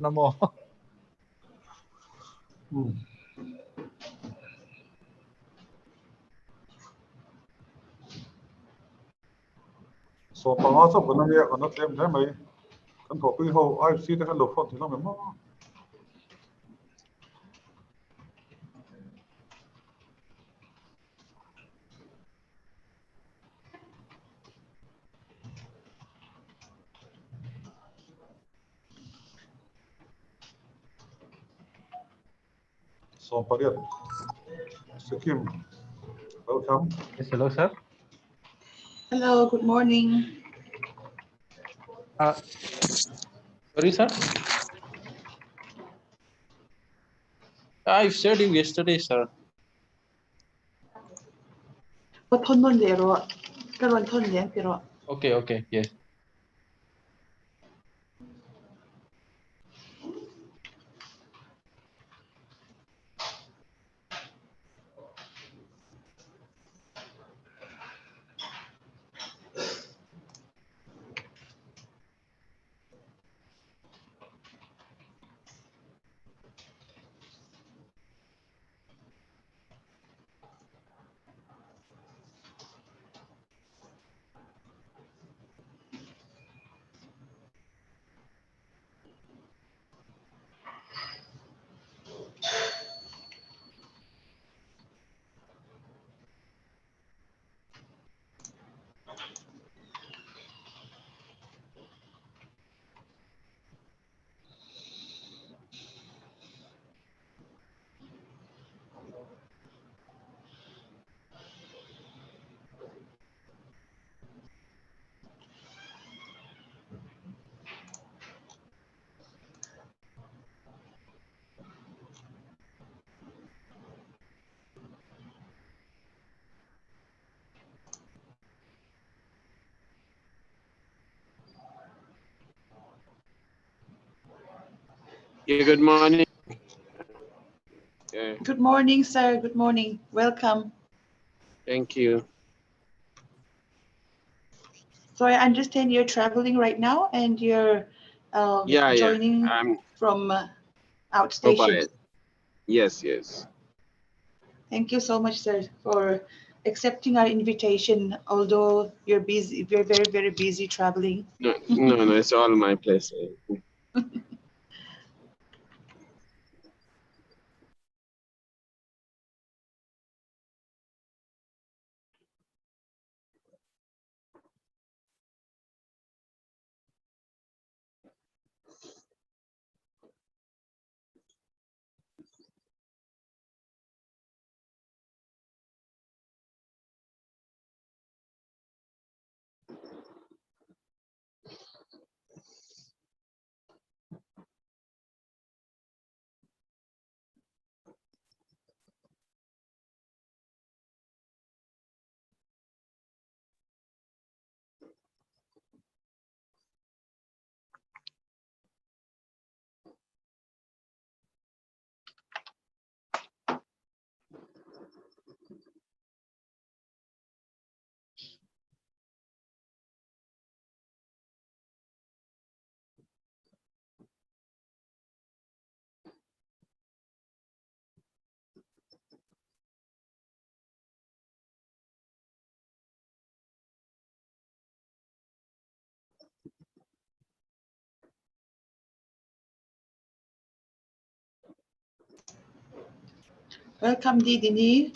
Namo. So Mahotsav gonna be on the same time. I can copy how I see the hello for the memo. So Pariat, Sikkim, welcome. Yes, hello, sir. Hello, good morning. Sorry, sir. I've said you yesterday, sir. What thon dero? Karon thon yan pero. Okay, yes. Yeah, good morning. Good morning, sir. Good morning. Welcome. Thank you. So I understand you're traveling right now and you're joining from outstation. Yes. Thank you so much, sir, for accepting our invitation. Although you're busy, you're very, very busy traveling. No, it's all my place. Welcome, Didini.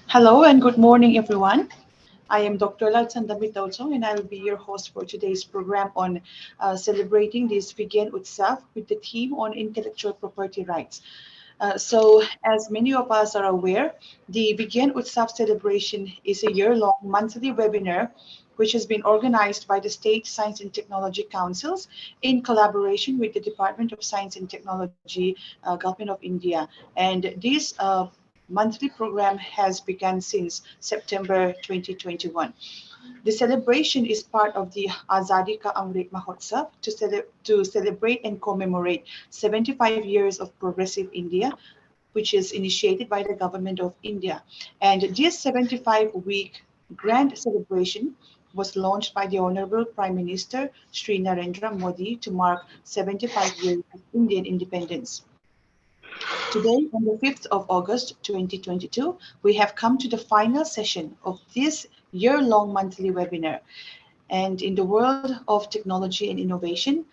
Hello and good morning, everyone. I am Dr. Latsandamit Dautong, and I will be your host for today's program on celebrating this Vigyan Utsav with the theme on intellectual property rights. So, as many of us are aware, the Vigyan Utsav celebration is a year-long monthly webinar which has been organized by the State Science and Technology Councils in collaboration with the Department of Science and Technology, Government of India. And this monthly program has begun since September 2021. The celebration is part of the Azadi Ka Amrit Mahotsav to celebrate and commemorate 75 years of progressive India, which is initiated by the government of India. And this 75-week grand celebration was launched by the Honorable Prime Minister Sri Narendra Modi to mark 75 years of Indian independence. Today, on the 5th of August 2022, we have come to the final session of this year-long monthly webinar. And in the world of technology and innovation,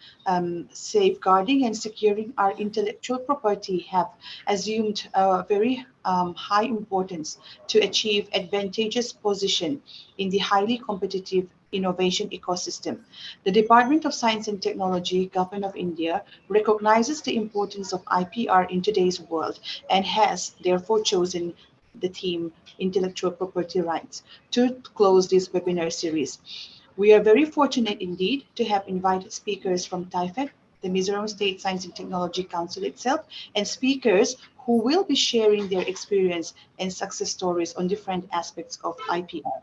safeguarding and securing our intellectual property have assumed a very high importance to achieve advantageous position in the highly competitive innovation ecosystem. The Department of Science and Technology, Government of India, recognizes the importance of IPR in today's world and has therefore chosen the theme Intellectual Property Rights to close this webinar series. We are very fortunate indeed to have invited speakers from TIFEC, the Mizoram State Science and Technology Council itself, and speakers who will be sharing their experience and success stories on different aspects of IPR.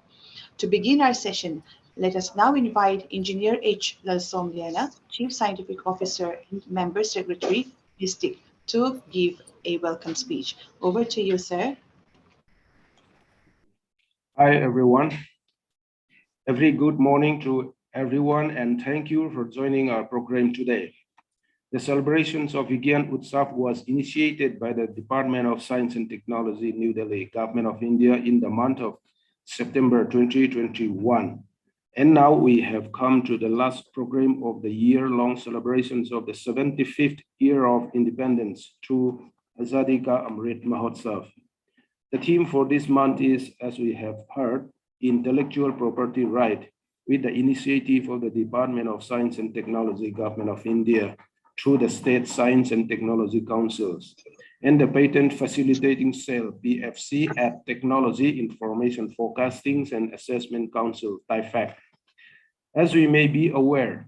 To begin our session, let us now invite Engineer H. Lalsom Liana, Chief Scientific Officer and Member Secretary, HISTIC, to give a welcome speech. Over to you, sir. Hi, everyone. A very good morning to everyone, and thank you for joining our program today. The celebrations of Vigyan Utsav was initiated by the Department of Science and Technology, New Delhi, Government of India in the month of September 2021. And now we have come to the last program of the year-long celebrations of the 75th year of independence through Azadi Ka Amrit Mahotsav. The theme for this month is, as we have heard, intellectual property right, with the initiative of the Department of Science and Technology, Government of India, through the State Science and Technology Councils, and the Patent Facilitating Cell, PFC, at Technology Information Forecasting and Assessment Council, TIFAC. As we may be aware,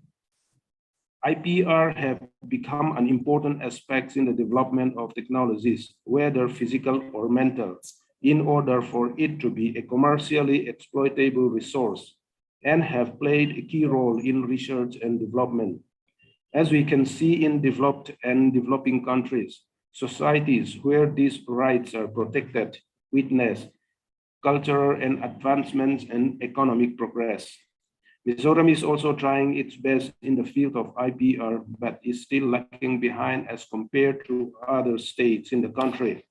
IPR have become an important aspect in the development of technologies, whether physical or mental, in order for it to be a commercially exploitable resource, and have played a key role in research and development. As we can see in developed and developing countries, societies where these rights are protected witness cultural and advancements and economic progress. Mizoram is also trying its best in the field of IPR, but is still lacking behind as compared to other states in the country.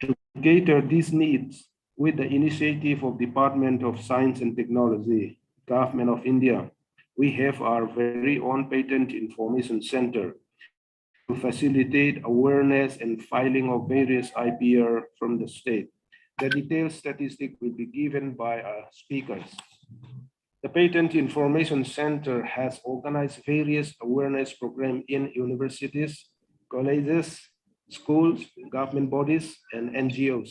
To cater these needs, with the initiative of Department of Science and Technology, Government of India, we have our very own Patent Information Center to facilitate awareness and filing of various IPR from the state. The detailed statistic will be given by our speakers. The Patent Information Center has organized various awareness programs in universities, colleges, schools, government bodies, and NGOs.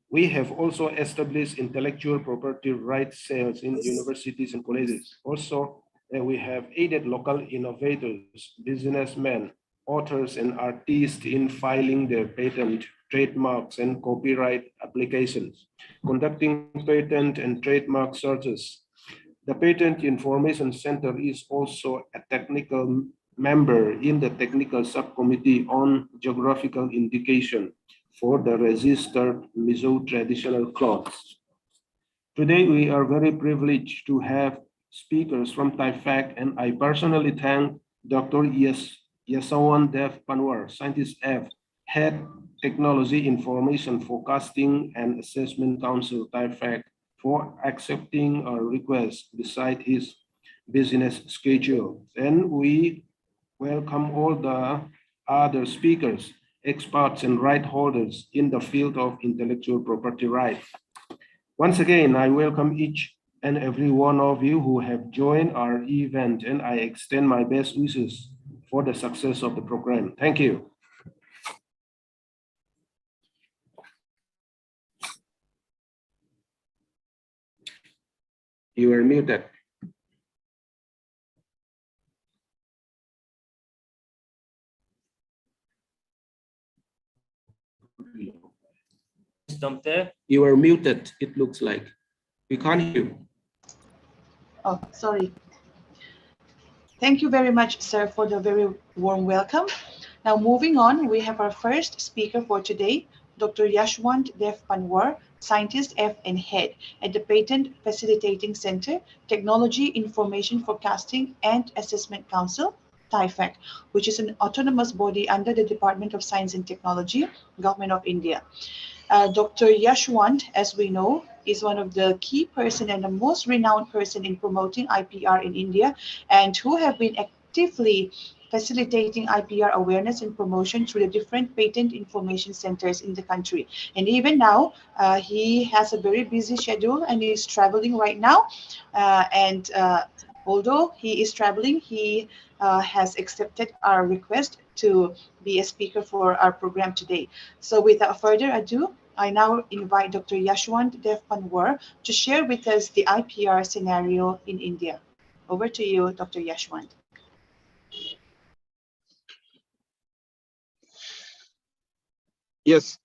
We have also established intellectual property rights cells in universities and colleges. Also, we have aided local innovators, businessmen, authors, and artists in filing their patent, trademarks, and copyright applications, conducting patent and trademark searches. The Patent Information Center is also a technical member in the Technical Subcommittee on Geographical Indication for the registered Mizo traditional cloths. Today, we are very privileged to have speakers from TIFAC, and I personally thank Dr. Yasawan Dev Panwar, Scientist F, Head Technology Information Forecasting and Assessment Council, TIFAC, for accepting our request beside his business schedule. And we welcome all the other speakers, experts, and right holders in the field of intellectual property rights. Once again, I welcome each and every one of you who have joined our event, and I extend my best wishes for the success of the program. Thank you. You are muted. Domte. You are muted, it looks like. We can't hear you. Oh, sorry. Thank you very much, sir, for the very warm welcome. Now, moving on, we have our first speaker for today, Dr. Yashwant Dev Panwar, Scientist F and Head at the Patent Facilitating Center, Technology Information Forecasting and Assessment Council, TIFAC, which is an autonomous body under the Department of Science and Technology, Government of India. Dr. Yashwant, as we know, is one of the key person and the most renowned person in promoting IPR in India, and who have been actively facilitating IPR awareness and promotion through the different patent information centers in the country. And even now, he has a very busy schedule and is traveling right now. Although he is traveling, he has accepted our request to be a speaker for our program today. So without further ado, I now invite Dr. Yashwant Dev Panwar to share with us the IPR scenario in India. Over to you, Dr. Yashwant. Yes.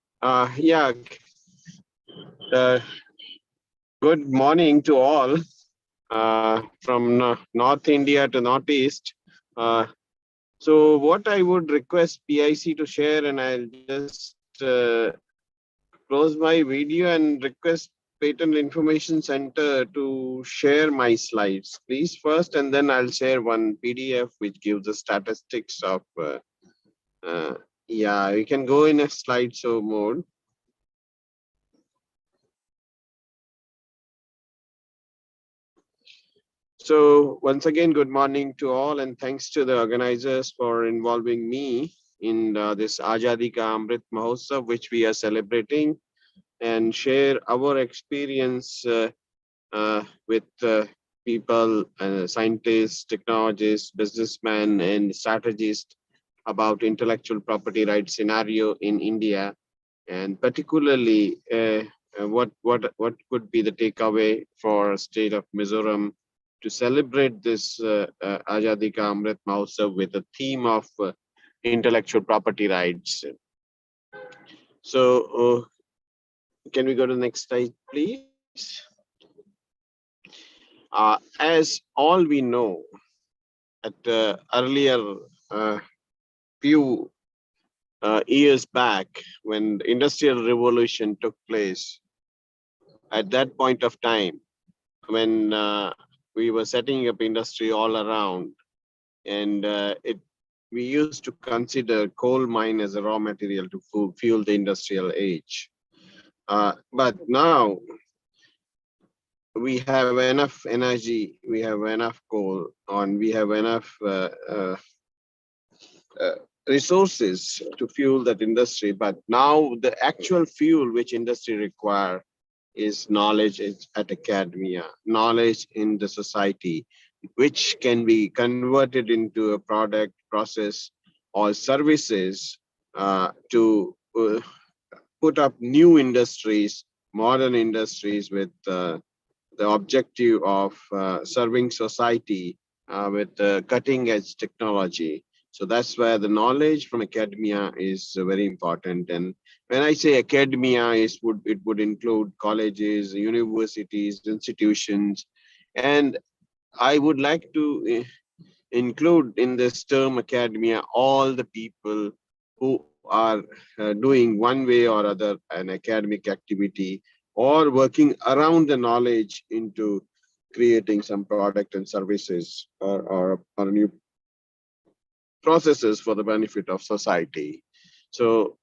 Good morning to all from North India to Northeast. So what I would request PIC to share, and I'll just close my video and request Patent Information Center to share my slides, please, first, and then I'll share one PDF which gives the statistics of, you can go in a slideshow mode. So once again, good morning to all, and thanks to the organizers for involving me in this Azadi Ka Amrit Mahotsav, which we are celebrating, and share our experience with people, scientists, technologists, businessmen, and strategists about intellectual property rights scenario in India, and particularly what could be the takeaway for state of Mizoram to celebrate this Azadi Ka Amrit Mahotsav with the theme of intellectual property rights. So can we go to the next slide, please? As all we know, at earlier few years back, when the Industrial Revolution took place, at that point of time, when we were setting up industry all around, and we used to consider coal mine as a raw material to fuel the industrial age. But now we have enough energy, we have enough coal, and we have enough resources to fuel that industry. But now the actual fuel which industry require is knowledge at academia, knowledge in the society, which can be converted into a product, process, or services to put up new industries, modern industries with the objective of serving society with cutting edge technology. So that's where the knowledge from academia is very important. And when I say academia, it would include colleges, universities, institutions, and I would like to include in this term academia all the people who are doing one way or other an academic activity, or working around the knowledge into creating some product and services or new processes for the benefit of society. So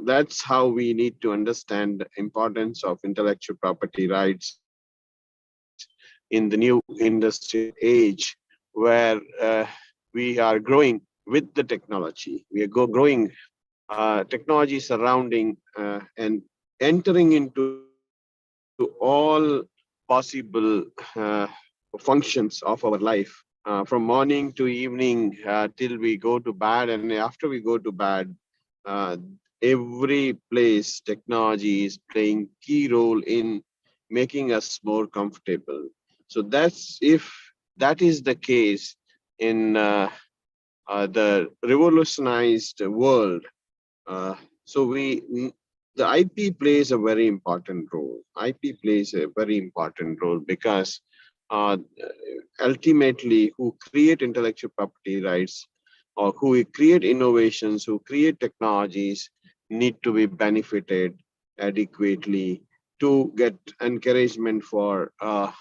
that's how we need to understand the importance of intellectual property rights in the new industrial age, where we are growing with the technology. We are growing technology surrounding and entering into all possible functions of our life, from morning to evening till we go to bed. And after we go to bed, every place technology is playing key role in making us more comfortable. So that's, if that is the case in the revolutionized world, so we the IP plays a very important role. IP plays a very important role because uh, ultimately who create intellectual property rights or who create innovations, who create technologies need to be benefited adequately to get encouragement for uh,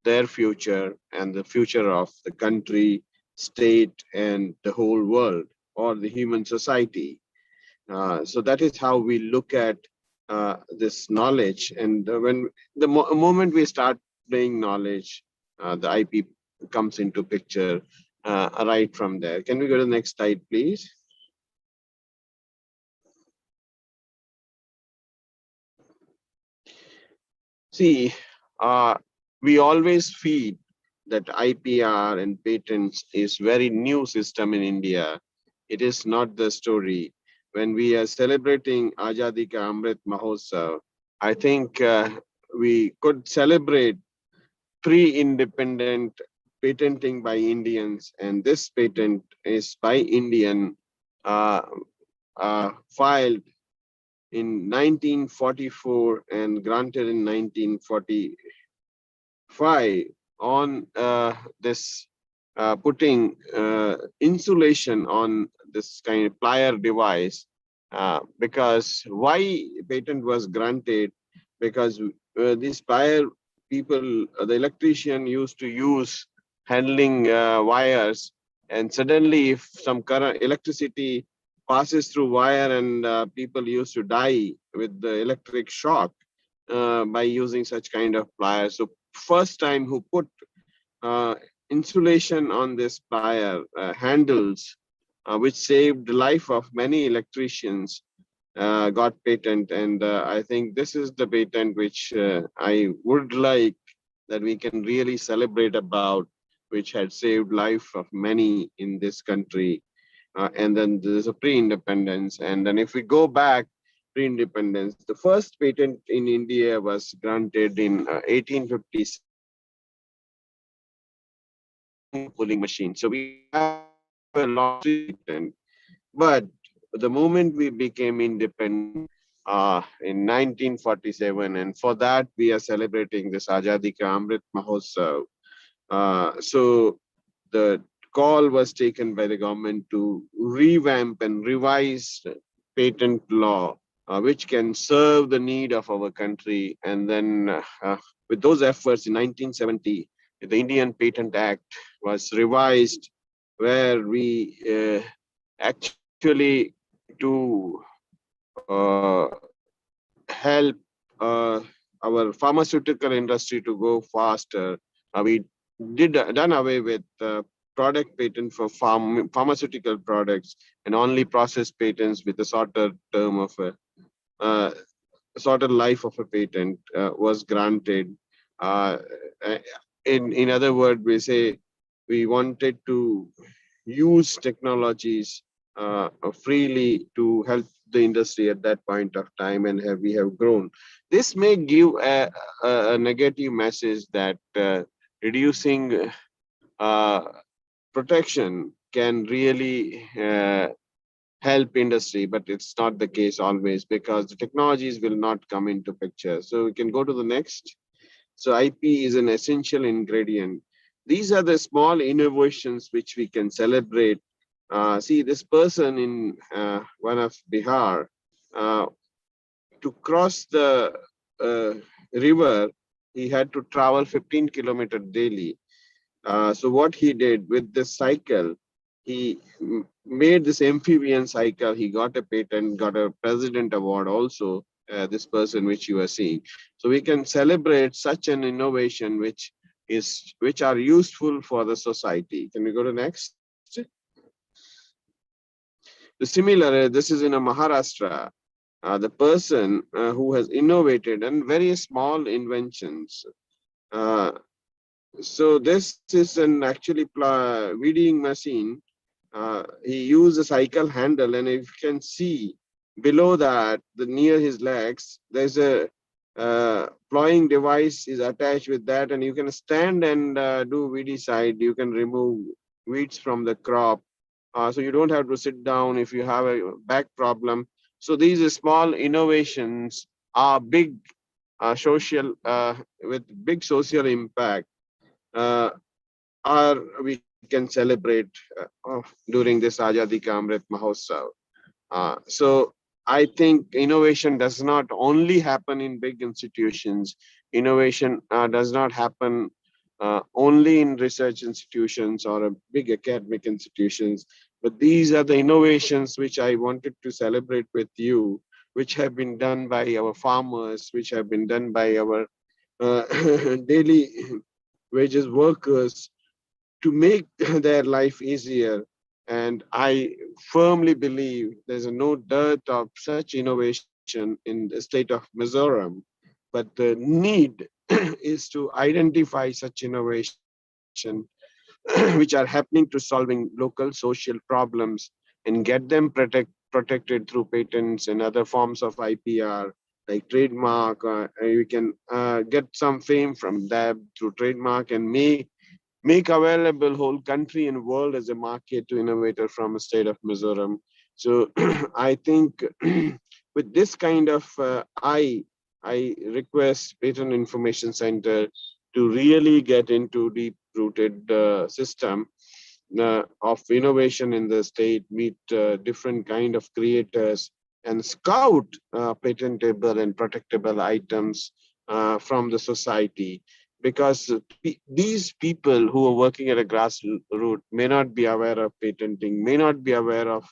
their future and the future of the country, state, and the whole world or the human society. So that is how we look at this knowledge. And when the moment we start playing knowledge, the IP comes into picture right from there. Can we go to the next slide, please? See, we always feed that IPR and patents is very new system in India. It is not the story. When we are celebrating Azadi Ka Amrit Mahotsav, I think we could celebrate pre-independent patenting by Indians, and this patent is by Indian, uh, filed in 1944 and granted in 1945 on this putting insulation on this kind of plier device. Because why patent was granted? Because these plier people, the electrician used to use handling wires, and suddenly if some current electricity passes through wire, and people used to die with the electric shock by using such kind of pliers. So first time who put uh, insulation on this plier handles, which saved the life of many electricians, got patent. And I think this is the patent which I would like that we can really celebrate about, which had saved life of many in this country. And then there's a pre-independence. And then if we go back pre-independence, the first patent in India was granted in 1856 pulling machine. So we have a long patent, but the moment we became independent in 1947, and for that we are celebrating this Azadi Ka Amrit Mahotsav. So the call was taken by the government to revamp and revise patent law, which can serve the need of our country. And then with those efforts in 1970, the Indian Patent Act was revised, where we actually to help our pharmaceutical industry to go faster. We done away with product patent for pharmaceutical products, and only process patents with a shorter term of a shorter life of a patent was granted. Uh, in other words, we say we wanted to use technologies freely to help the industry at that point of time, and we have grown. This may give a negative message that reducing protection can really help industry, but it's not the case always, because the technologies will not come into picture. So we can go to the next. So IP is an essential ingredient. These are the small innovations which we can celebrate. See, this person in one of Bihar, to cross the river, he had to travel 15 kilometers daily. So what he did with this cycle, he made this amphibian cycle. He got a patent, got a president award also, this person which you are seeing. So we can celebrate such an innovation which are useful for the society. Can we go to next? The similar, this is in a Maharashtra, the person who has innovated and very small inventions. So this is an actually weeding machine. He used a cycle handle, and if you can see below that, near his legs, there's a plowing device is attached with that, and you can stand and do weedicide. You can remove weeds from the crop. So you don't have to sit down if you have a back problem. So these small innovations are big social with big social impact. Are we can celebrate during this Azadi Ka Amrit Mahotsav. So I think innovation does not only happen in big institutions. Innovation does not happen only in research institutions or big academic institutions, but these are the innovations which I wanted to celebrate with you, which have been done by our farmers, which have been done by our daily wages workers to make their life easier. And I firmly believe there's no dearth of such innovation in the state of Mizoram, but the need is to identify such innovation which are happening to solving local social problems and get them protected through patents and other forms of IPR like trademark. You can get some fame from that through trademark and make available whole country and world as a market to innovator from a state of Mizoram. So I think with this kind of I request Patent Information Center to really get into deep rooted system of innovation in the state, meet different kind of creators and scout patentable and protectable items from the society, because these people who are working at a grassroots may not be aware of patenting, may not be aware of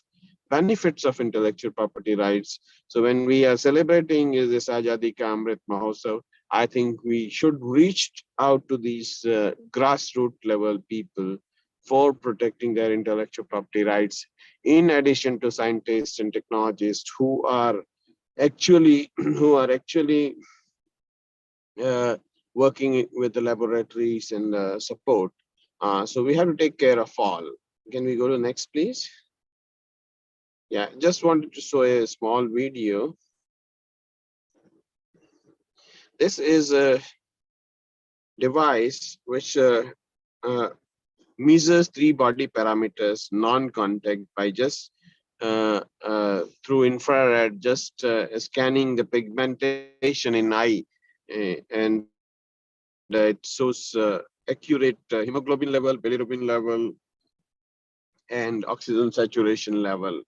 benefits of intellectual property rights. So when we are celebrating this Azadi Ka Amrit Mahotsav, I think we should reach out to these grassroots level people for protecting their intellectual property rights, in addition to scientists and technologists who are actually working with the laboratories and support. So we have to take care of all. Can we go to next, please? Yeah, just wanted to show a small video. This is a device which measures 3 body parameters non-contact by just through infrared, just scanning the pigmentation in eye, and it shows accurate hemoglobin level, bilirubin level, and oxygen saturation level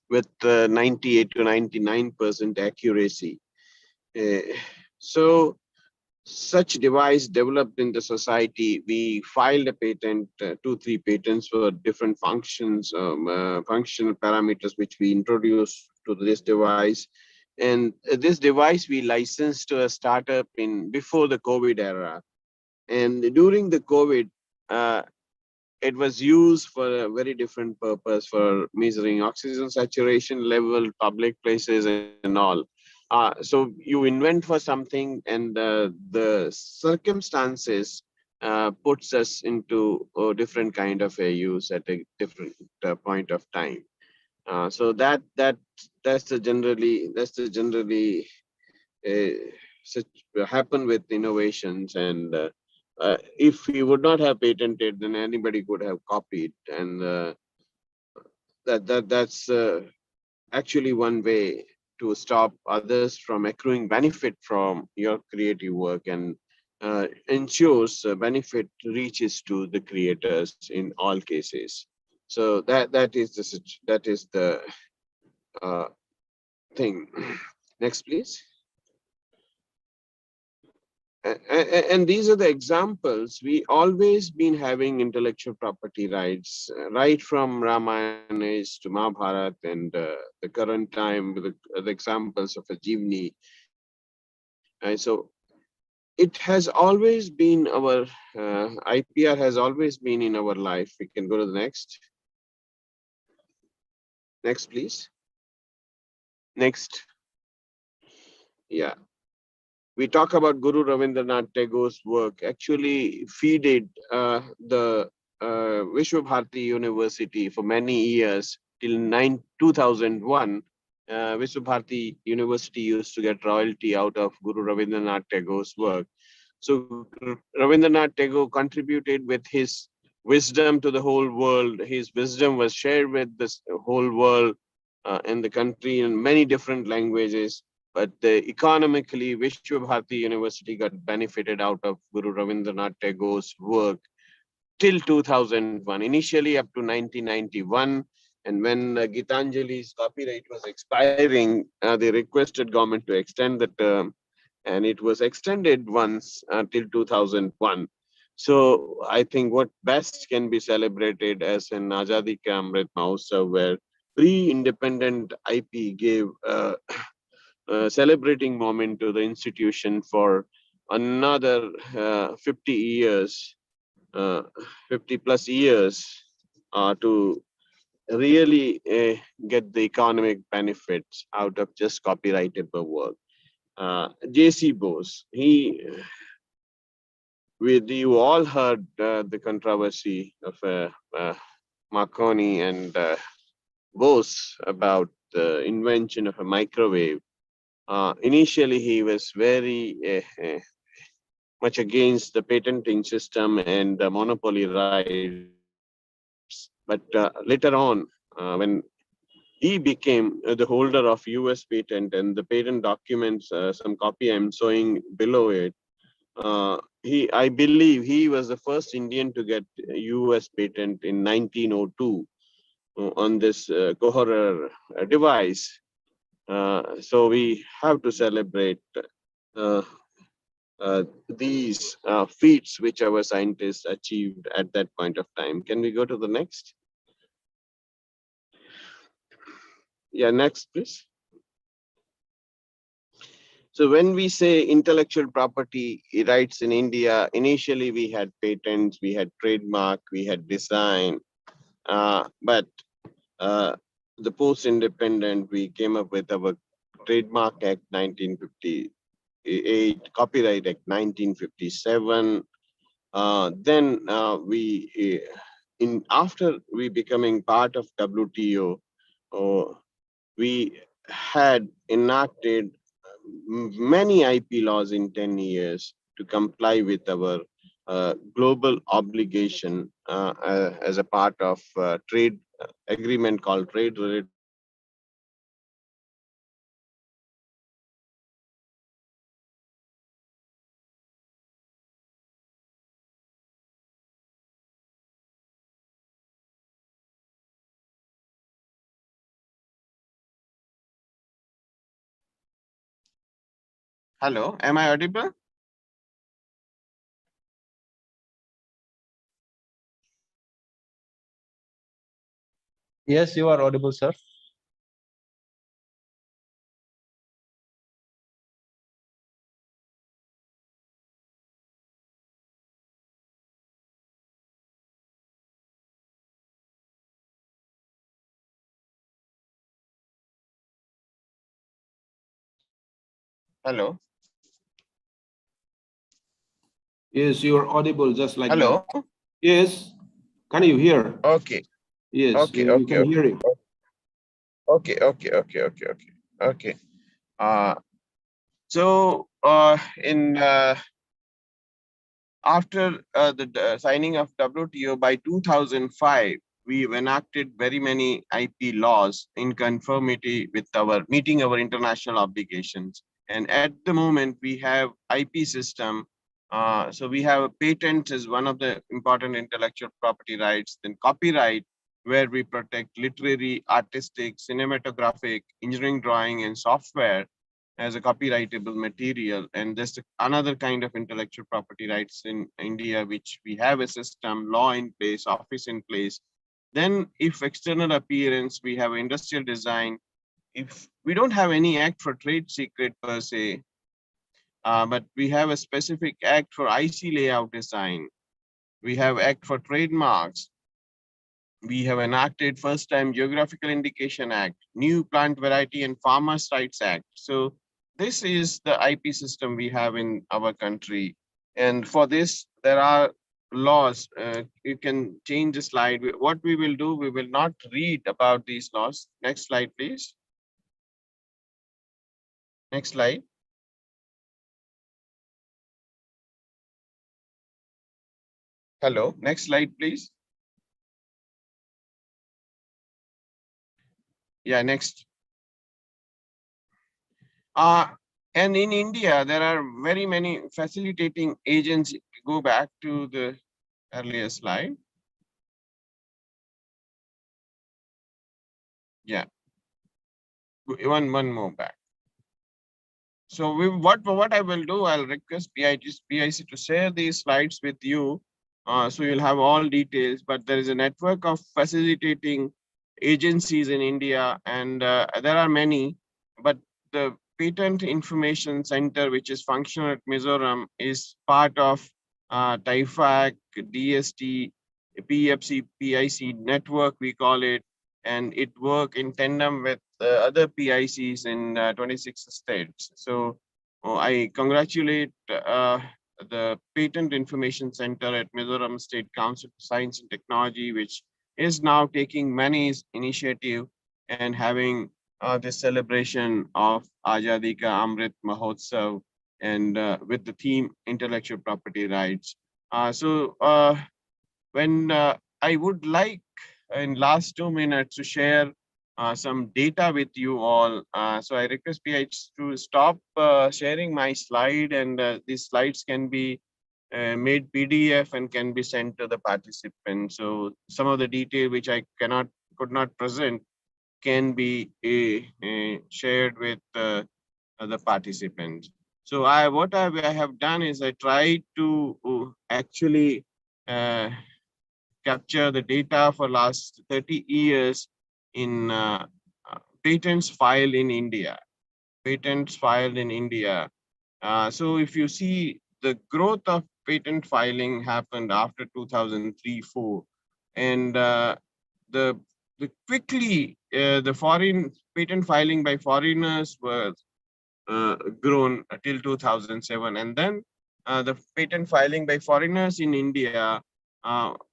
with 98 to 99% accuracy. So such device developed in the society, we filed a patent, 2-3 patents for different functions, functional parameters which we introduced to this device. And this device we licensed to a startup in before the COVID era. And during the COVID, it was used for a very different purpose, for measuring oxygen saturation level, public places and all. So you invent for something, and the circumstances puts us into a different kind of a use at a different point of time. So that's the generally such happen with innovations, and if we would not have patented, then anybody could have copied, and that's actually one way to stop others from accruing benefit from your creative work, and ensures benefit reaches to the creators in all cases. So that is the thing. Next, please. And these are the examples. We always been having intellectual property rights, right from Ramayana to Mahabharat, and the current time with the examples of a Jivni. And so it has always been our IPR has always been in our life. We can go to the next. Next, please. Next. Yeah. We talk about Guru Rabindranath Tagore's work, actually feeded the Vishwa Bharati University for many years till 2001. Vishwa Bharati University used to get royalty out of Guru Rabindranath Tagore's work. So Rabindranath Tagore contributed with his wisdom to the whole world. His wisdom was shared with the whole world in the country in many different languages. But economically, Vishwa Bharati University got benefited out of Guru Rabindranath Tagore's work till 2001, initially up to 1991. And when Gitanjali's copyright was expiring, they requested government to extend the term, and it was extended once till 2001. So I think what best can be celebrated as an Azadi Ka Amrit Mahotsav, where pre-independent IP gave a celebrating moment to the institution for another 50 years, 50 plus years to really get the economic benefits out of just copyrightable work. J.C. Bose, you all heard the controversy of Marconi and Bose about the invention of a microwave. Initially, he was very much against the patenting system and the monopoly rights. But later on, when he became the holder of US patent and the patent documents, some copy I'm showing below it, I believe he was the first Indian to get US patent in 1902 on this Coherer device. So we have to celebrate these feats which our scientists achieved at that point of time. Can we go to the next? Yeah, next, please. So when we say intellectual property rights in India, initially we had patents, we had trademark, we had design, but the post-independent, we came up with our Trademark Act 1958, Copyright Act 1957. Then after we becoming part of WTO, we had enacted many IP laws in 10 years to comply with our global obligation as a part of trade agreement called Trade Related. Hello, am I audible? Yes, you are audible, sir. Hello. Yes, you're audible just like Hello. that. Yes. Can you hear? Okay. Yes, Okay. we can hear you. Okay. Okay. So in after the signing of WTO by 2005, we enacted very many IP laws in conformity with our meeting our international obligations. And at the moment, we have IP system. So we have patents as one of the important intellectual property rights, then copyright, where we protect literary, artistic, cinematographic, engineering drawing, and software as a copyrightable material. And there's another kind of intellectual property rights in India, which we have a system, law in place, office in place. Then if external appearance, we have industrial design. If we don't have any act for trade secret per se, but we have a specific act for IC layout design. We have act for trademarks. We have enacted first time Geographical Indication Act, New Plant Variety and Farmers' Rights Act. So this is the IP system we have in our country. And for this, there are laws. You can change the slide. What we will do, we will not read about these laws. Next slide, please. Next slide. Hello, next slide, please. Yeah, next. And in India, there are very many facilitating agents. Go back to the earlier slide. Yeah, one more back. So what I will do, I'll request PIC to share these slides with you. So you'll have all details, but there is a network of facilitating agencies in India, and there are many, but the Patent Information Center, which is functional at Mizoram, is part of TIFAC, DST, PFC, PIC network, we call it, and it work in tandem with other PICs in 26 states. So I congratulate the Patent Information Center at Mizoram State Council for Science and Technology, which is now taking many initiative and having this celebration of Azadi Ka Amrit Mahotsav, and with the theme intellectual property rights. When I would like in last 2 minutes to share some data with you all. So I request PH to stop sharing my slide, and these slides can be made PDF and can be sent to the participants. So some of the detail which I could not present can be shared with the participants. So what I have done is I tried to actually capture the data for last 30 years in patents filed in India. Patents filed in India. So if you see the growth of patent filing happened after 2003-4, and the quickly the foreign patent filing by foreigners was grown till 2007, and then the patent filing by foreigners in India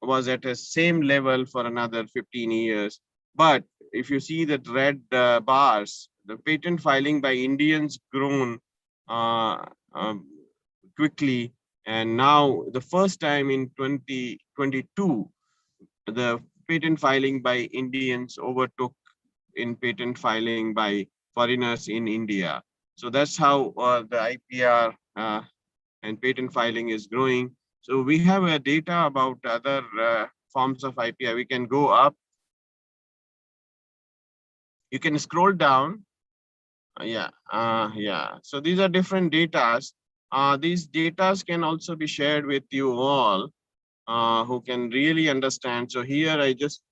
was at a same level for another 15 years. But if you see the red bars, the patent filing by Indians grown quickly, and now the first time in 2022, the patent filing by Indians overtook in patent filing by foreigners in India. So that's how the IPR and patent filing is growing. So we have data about other forms of IPR. We can go up. You can scroll down. Yeah. So these are different datas. These datas can also be shared with you all who can really understand. So here I just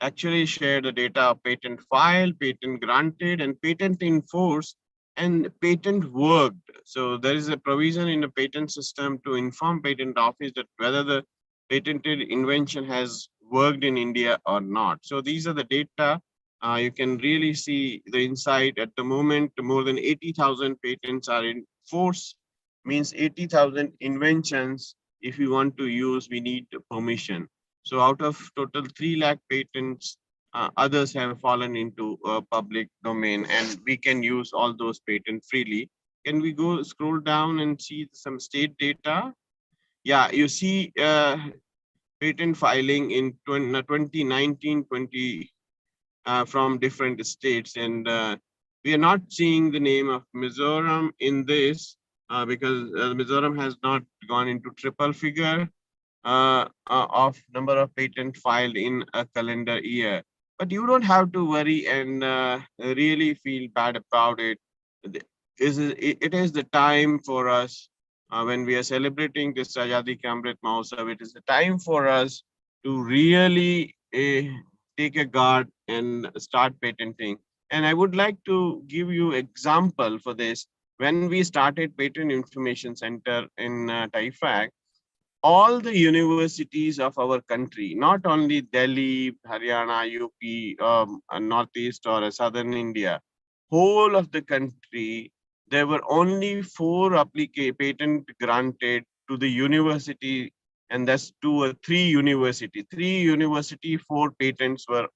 actually share the data of patent filed, patent granted, and patent in force, and patent worked. So there is a provision in the patent system to inform patent office that whether the patented invention has worked in India or not. So these are the data. You can really see the insight. At the moment, more than 80,000 patents are in force, means 80,000 inventions. If we want to use, we need permission. So out of total 3 lakh patents, others have fallen into public domain, and we can use all those patents freely. Can we go scroll down and see some state data? Yeah, you see patent filing in 2019, 20 from different states, and we are not seeing the name of Mizoram in this because Mizoram has not gone into triple figure of number of patents filed in a calendar year. But you don't have to worry and really feel bad about it. It is the time for us when we are celebrating this Azadi Ka Amrit Mahotsav. It is the time for us to really take a guard and start patenting. And I would like to give you example for this. When we started Patent Information Center in TIFAC, all the universities of our country, not only Delhi, Haryana, UP, Northeast or Southern India, whole of the country, there were only 4 patent granted to the university, and that's 2 or 3 university. 3 university, 4 patents were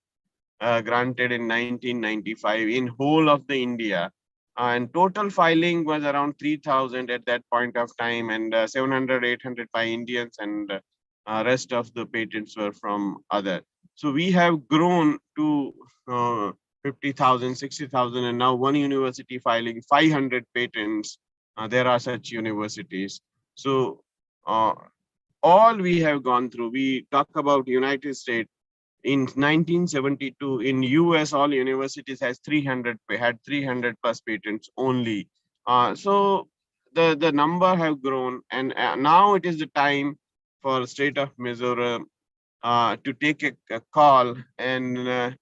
granted in 1995 in whole of the India. And total filing was around 3,000 at that point of time, and 700, 800 by Indians, and rest of the patents were from other. So we have grown to 50,000, 60,000, and now one university filing 500 patents. There are such universities. So all we have gone through, we talk about United States. In 1972, in US, all universities had 300 plus patents only. So the number have grown, and now it is the time for state of Mizoram to take a call, and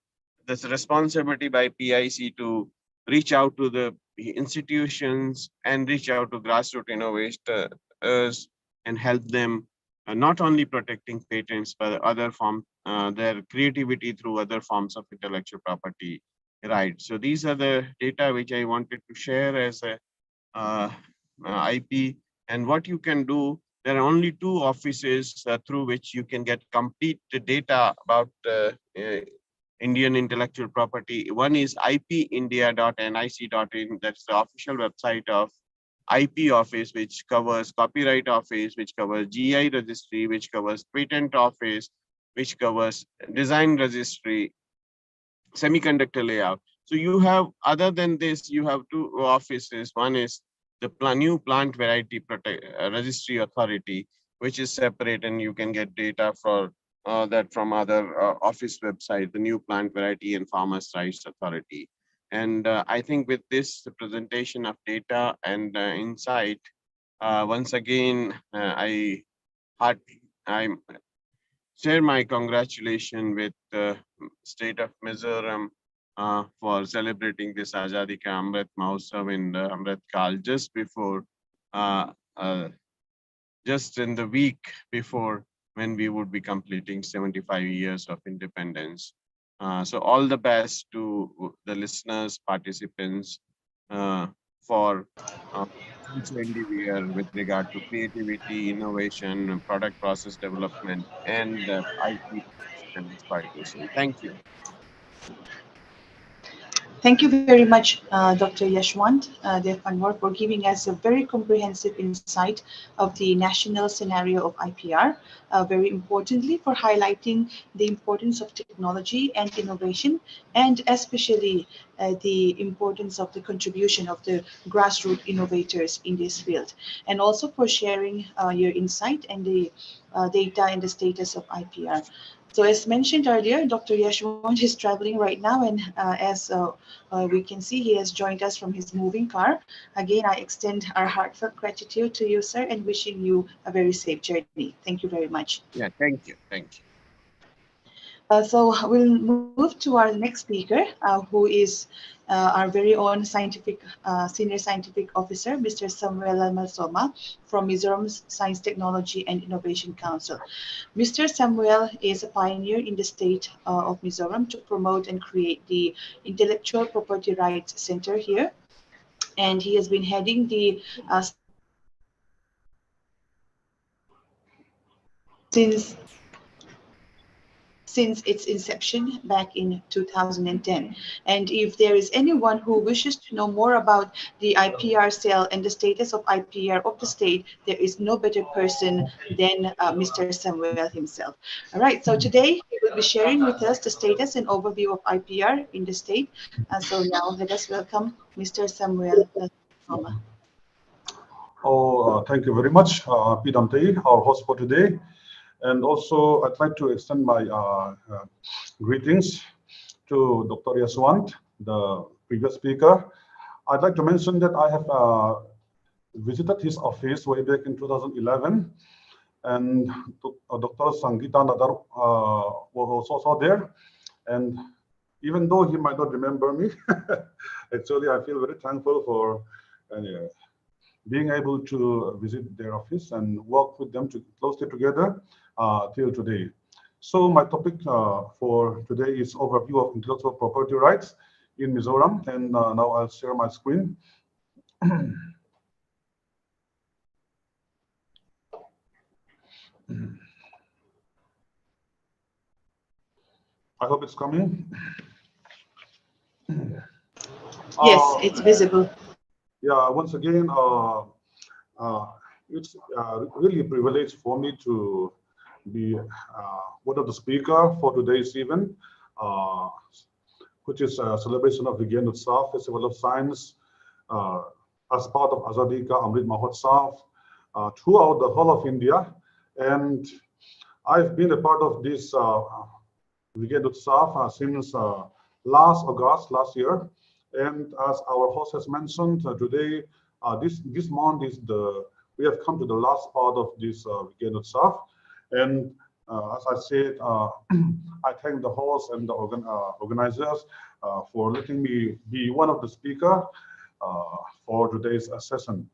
this responsibility by PIC to reach out to the institutions and reach out to grassroots innovators and help them not only protecting patents, but other forms, their creativity through other forms of intellectual property rights. So these are the data which I wanted to share as a IP. And what you can do, there are only two offices through which you can get complete data about Indian intellectual property. One is ipindia.nic.in. That's the official website of IP office, which covers copyright office, which covers GI registry, which covers patent office, which covers design registry, semiconductor layout. So you have, other than this, you have two offices. One is the new plant variety registry authority, which is separate, and you can get data for that from other office website, the new plant variety and farmers rights authority. And I think with this presentation of data and insight, once again, I share my congratulations with the state of Mizoram for celebrating this Azadi Ka Amrit Mahotsav in the Amrit Kal just before, just in the week before when we would be completing 75 years of independence. So all the best to the listeners, participants for future endeavor with regard to creativity, innovation, product process development, and IP and exploitation. Thank you. Thank you very much, Dr. Yashwant Devanwar, for giving us a very comprehensive insight of the national scenario of IPR. Very importantly, for highlighting the importance of technology and innovation, and especially the importance of the contribution of the grassroots innovators in this field, and also for sharing your insight and the data and the status of IPR. So as mentioned earlier, Dr. Yashwant is traveling right now, and as we can see, he has joined us from his moving car. Again, I extend our heartfelt gratitude to you, sir, and wishing you a very safe journey. Thank you very much. Yeah, thank you. Thank you. So we'll move to our next speaker, who is our very own senior scientific officer, Mr. Samuel Malsoma from Mizoram's Science, Technology and Innovation Council. Mr. Samuel is a pioneer in the state of Mizoram to promote and create the Intellectual Property Rights Center here. And he has been heading the since its inception back in 2010. And if there is anyone who wishes to know more about the IPR cell and the status of IPR of the state, there is no better person than Mr. Samuel himself. All right, so today he will be sharing with us the status and overview of IPR in the state. So now let us welcome Mr. Samuel. Thank you very much, Pidamtei, our host for today. And also, I'd like to extend my greetings to Dr. Yashwant, the previous speaker. I'd like to mention that I have visited his office way back in 2011, and Dr. Sangeeta Nadar was also there. And even though he might not remember me, actually, I feel very thankful for being able to visit their office and work with them closely together till today. So my topic for today is overview of intellectual property rights in Mizoram, and now I'll share my screen. I hope it's coming. Yes, it's visible. Yeah, once again, it's really a privilege for me to be one of the speaker for today's event, which is a celebration of Vigyan Utsav, Festival of Science, as part of Azadi ka Amrit Mahotsav throughout the whole of India. And I've been a part of this Vigyan Utsav since last August last year. And as our host has mentioned today, this month is we have come to the last part of this Vigyan Utsav. And as I said, I thank the host and the organizers for letting me be one of the speakers for today's session.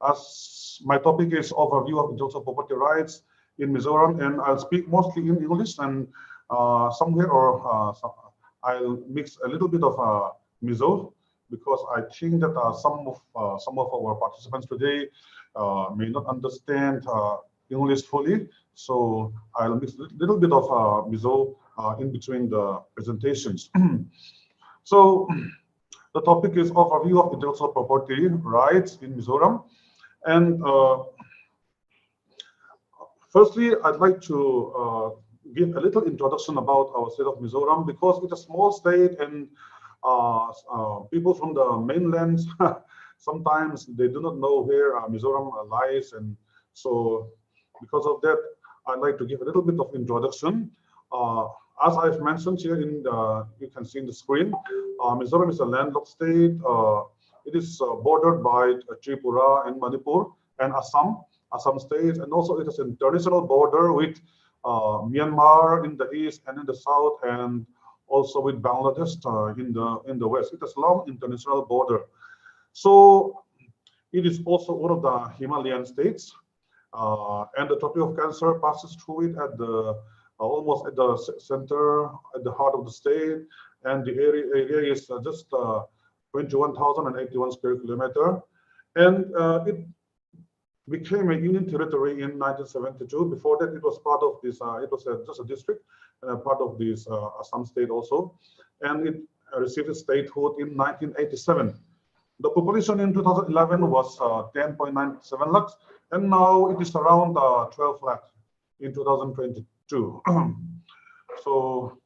As my topic is overview of intellectual property rights in Mizoram, and I'll speak mostly in English, and somewhere I'll mix a little bit of Mizo, because I think that some of our participants today may not understand English fully. So I'll mix a little bit of Mizo in between the presentations. So the topic is overview of intellectual property rights in Mizoram. And firstly, I'd like to give a little introduction about our state of Mizoram, because it's a small state, and people from the mainland sometimes they do not know where Mizoram lies, and so because of that, I'd like to give a little bit of introduction. As I've mentioned here, you can see in the screen, Mizoram is a landlocked state. It is bordered by Tripura and Manipur and Assam state, and also it has an international border with Myanmar in the east and in the south, and also with Bangladesh in the west. It has a long international border. So it is also one of the Himalayan states, and the Tropic of Cancer passes through it at the almost at the center, at the heart of the state, and the area is just 21,081 square kilometer, and it became a union territory in 1972. Before that, it was part of this. It was just a district and a part of this Assam state also, and it received its statehood in 1987. The population in 2011 was 10.97 lakhs, and now it is around 12 lakhs in 2022. So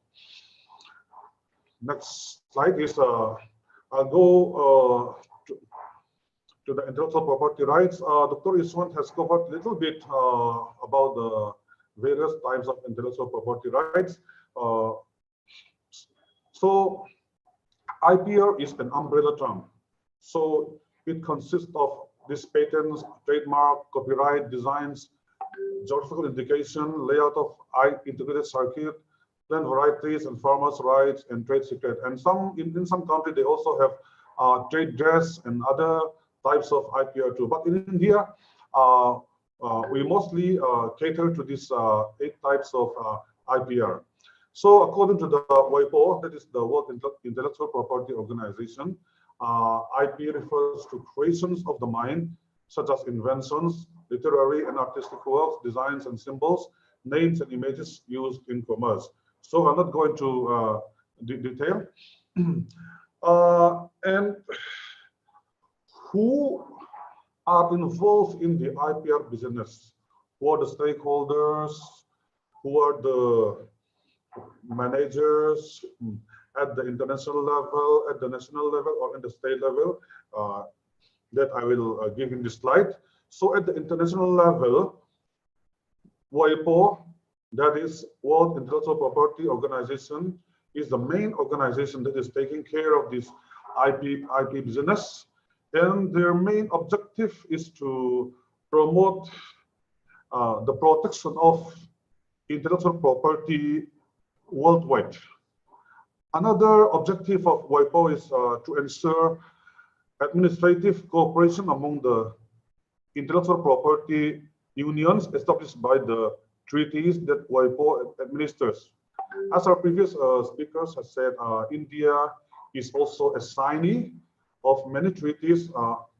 next slide is I'll go to the intellectual property rights. Dr. Iswant has covered a little bit about the various types of intellectual property rights. So IPR is an umbrella term. So it consists of these patents, trademark, copyright, designs, geographical indication, layout of integrated circuit, plant varieties and farmers' rights and trade secret. And in some countries they also have trade dress and other types of IPR too. But in India, we mostly cater to these 8 types of IPR. So according to the WIPO, that is the World Intellectual Property Organization, IP refers to creations of the mind, such as inventions, literary and artistic works, designs and symbols, names and images used in commerce. So I'm not going to detail. And who are involved in the IPR business? Who are the stakeholders? Who are the managers at the international level, at the national level, or at the state level? That I will give in this slide. So at the international level, WIPO, that is World Intellectual Property Organization, is the main organization that is taking care of this IP business. And their main objective is to promote the protection of intellectual property worldwide. Another objective of WIPO is to ensure administrative cooperation among the intellectual property unions established by the treaties that WIPO administers. As our previous speakers have said, India is also a signee of many treaties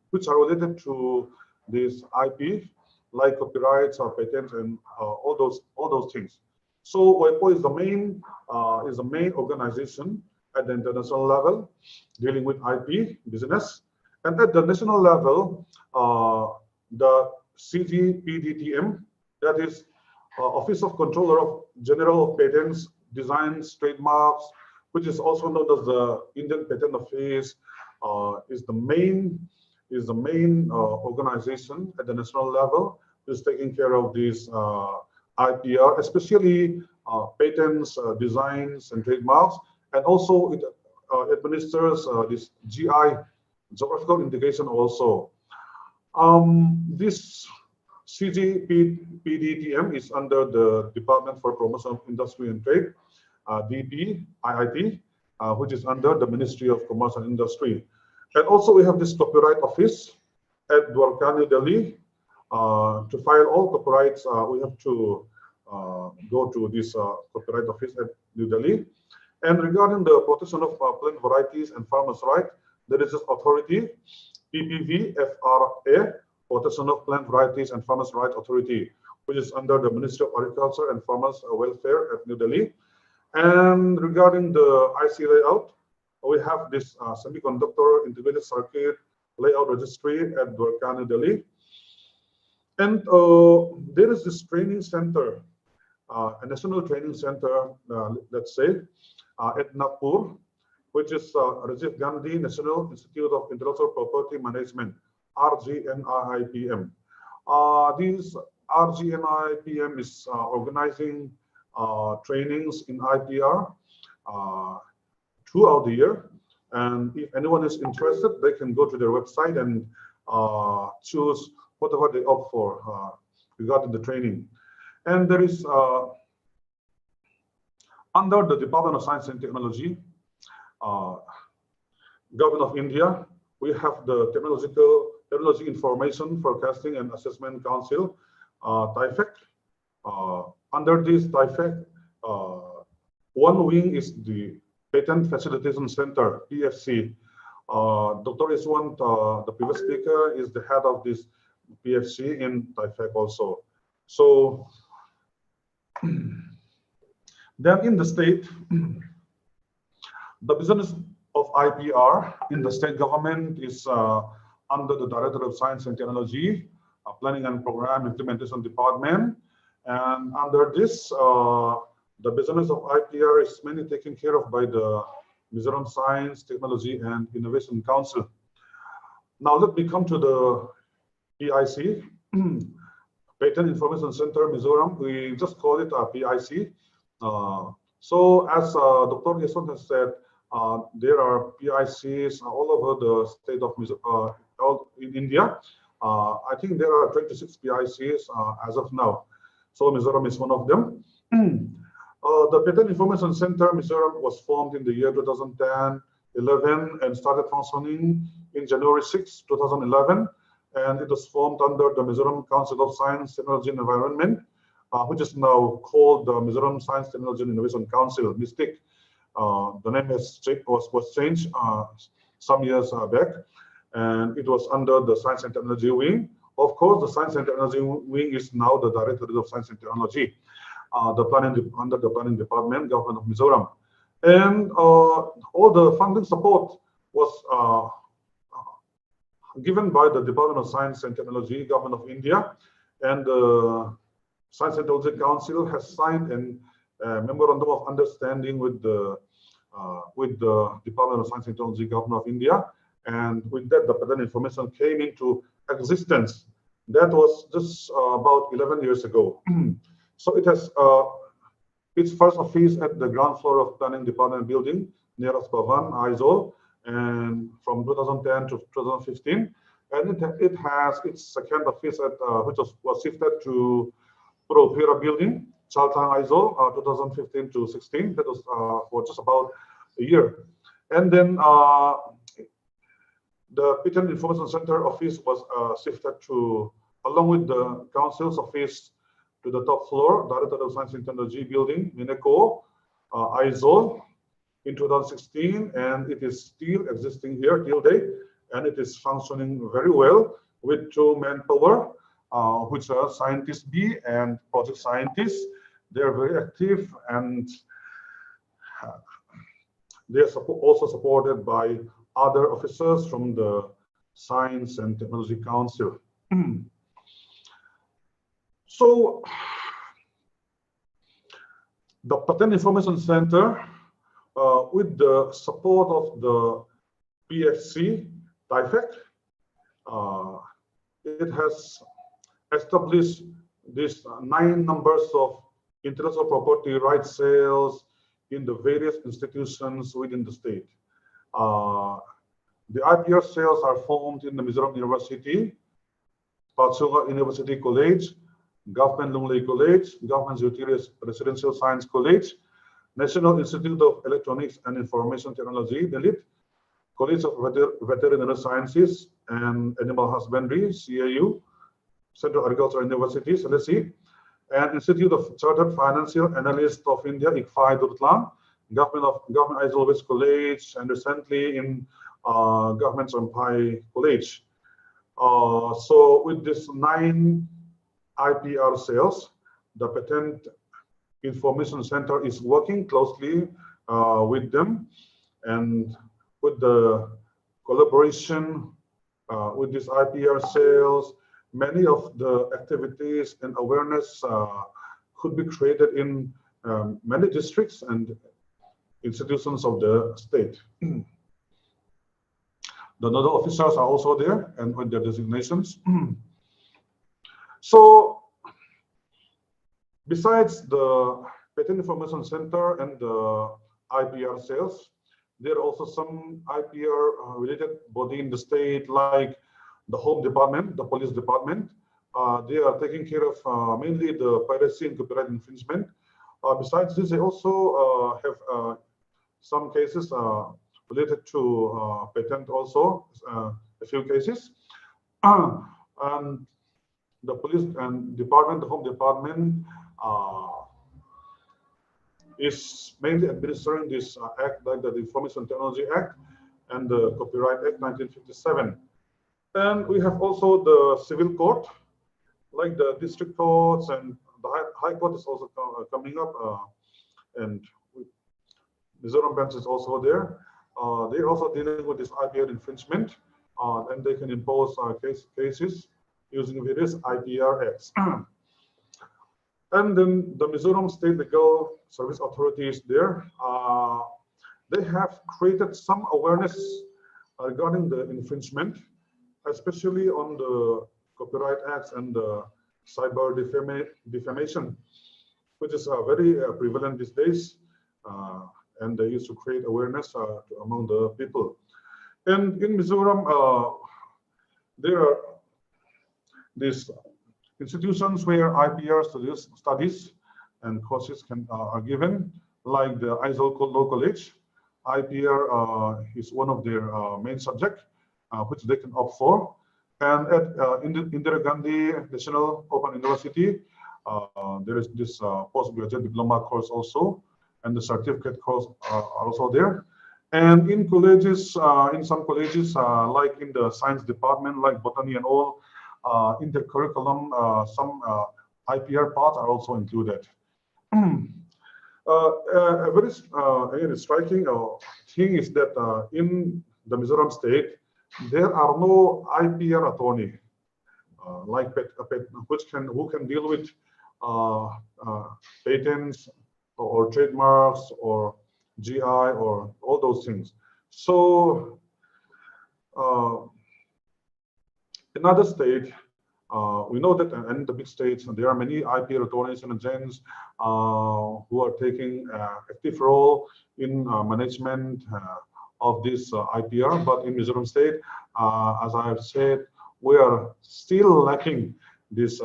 which are related to this IP, like copyrights or patents and all those things. So WIPO is the main organization at the international level dealing with IP business, and at the national level, the CGPDTM, that is Office of Controller of General of Patents, Designs, Trademarks, which is also known as the Indian Patent Office, is the main organization at the national level which is taking care of these IPR, especially patents, designs, and trademarks, and also it administers this GI, geographical indication also. This CGPDTM is under the Department for Promotion of Industry and Trade, DP, IIT, which is under the Ministry of Commerce and Industry. And also we have this Copyright Office at Dwarka, New Delhi. To file all copyrights, we have to go to this Copyright Office at New Delhi. And regarding the protection of plant varieties and farmers' rights, there is this authority, PPVFRA, Protection of Plant Varieties and Farmers' Rights Authority, which is under the Ministry of Agriculture and Farmers' Welfare at New Delhi. And regarding the IC layout, we have this Semiconductor Integrated Circuit Layout Registry at Dwarka, New Delhi. And there is this training center, a national training center, let's say, at Nagpur, which is Rajiv Gandhi National Institute of Intellectual Property Management, RGNIPM. This RGNIPM is organizing trainings in IPR throughout the year. And if anyone is interested, they can go to their website and choose whatever they opt for regarding the training. And there is, under the Department of Science and Technology, Government of India, we have the Technology Information Forecasting and Assessment Council, TIFAC. Under this TIFAC, one wing is the Patent Facilitation Center, PFC. Dr. Iswant, the previous speaker, is the head of this PFC in TIFAC also. So then in the state, the business of IPR in the state government is under the Director of Science and Technology, Planning and Program Implementation Department. And under this, the business of IPR is mainly taken care of by the Mizoram Science, Technology and Innovation Council. Now let me come to the PIC, Patent Information Center, Mizoram. We just call it a PIC. So as Dr. Yaswant has said, there are PICs all over the state of Mizoram, in India. I think there are 26 PICs as of now. So Mizoram is one of them. The Patent Information Center, Mizoram, was formed in the year 2010-11 and started functioning in January 6, 2011. And it was formed under the Mizoram Council of Science, Technology and Environment, which is now called the Mizoram Science, Technology and Innovation Council, MISTIC. The name was changed some years back, and it was under the Science and Technology Wing. Of course, the Science and Technology Wing is now the Directorate of Science and Technology, under the Planning Department, Government of Mizoram. And all the funding support was given by the Department of Science and Technology, Government of India, and the Science and Technology Council has signed a memorandum of understanding with the Department of Science and Technology, Government of India, and with that, the patent information came into existence. That was just about 11 years ago. So it has its first office at the ground floor of Planning Department building near Bhavan, Aizawl, and from 2010 to 2015, and it has its second office at which was shifted to Provera building, Chaltang, Aizawl, 2015 to 16. That was for just about a year, and then the Patent Information Center office was shifted to, along with the council's office, to the top floor, Director of Science and Technology building, Mineko, Aizawl, in 2016, and it is still existing here till date, and it is functioning very well with 2 manpower, which are scientist B and project scientists. They are very active, and they are also supported by other officers from the Science and Technology Council. So The Patent Information Center, with the support of the PFC, TIFEC, it has established these 9 numbers of intellectual property rights sales in the various institutions within the state. The IPR sales are formed in the Mizoram University, Patsonga University College, Government Lunglei College, Government Zutiri Residential Science College, National Institute of Electronics and Information Technology, DELIT, College of Veterinary Sciences and Animal Husbandry, CAU, Central Agricultural University, SELESI, and Institute of Chartered Financial Analysts of India, ICFAI, Durtla, Government Aizawl West College, and recently in Government Sampai College. So with this 9 IPR sales, the Patent Information Center is working closely with them, and with the collaboration with these IPR sales, many of the activities and awareness could be created in many districts and institutions of the state. The nodal officers are also there and with their designations. So, besides the Patent Information Center and the IPR sales, there are also some IPR related body in the state, like the Home Department, the Police Department. They are taking care of mainly the piracy and copyright infringement. Besides this, they also have some cases related to patent also, a few cases. And the Police and Department, the Home Department, is mainly administering this act, like the Information Technology Act and the Copyright Act 1957. And we have also the civil court, like the district courts, and the high court is also coming up, and Mizoram bench is also there. They're also dealing with this IPR infringement, and they can impose cases using various IPR acts. And then the Mizoram State Legal Service Authority is there. They have created some awareness regarding the infringement, especially on the Copyright Acts and the cyber defamation, which is very prevalent these days. And they used to create awareness among the people. And in Mizoram, there are these institutions where IPR studies and courses are given, like the Aizawl Law College. IPR is one of their main subjects, which they can opt for. And at Indira Gandhi National Open University, there is this postgraduate diploma course also, and the certificate course are also there. And in colleges, in some colleges, like in the science department, like botany and all, in the curriculum, some IPR parts are also included. A very again, striking thing is that in the Mizoram state, there are no IPR attorney who can deal with patents or trademarks or GI or all those things. So in other states, we know that in the big states, there are many IPR attorneys and agents who are taking active role in management of this IPR. But in Mizoram state, as I have said, we are still lacking these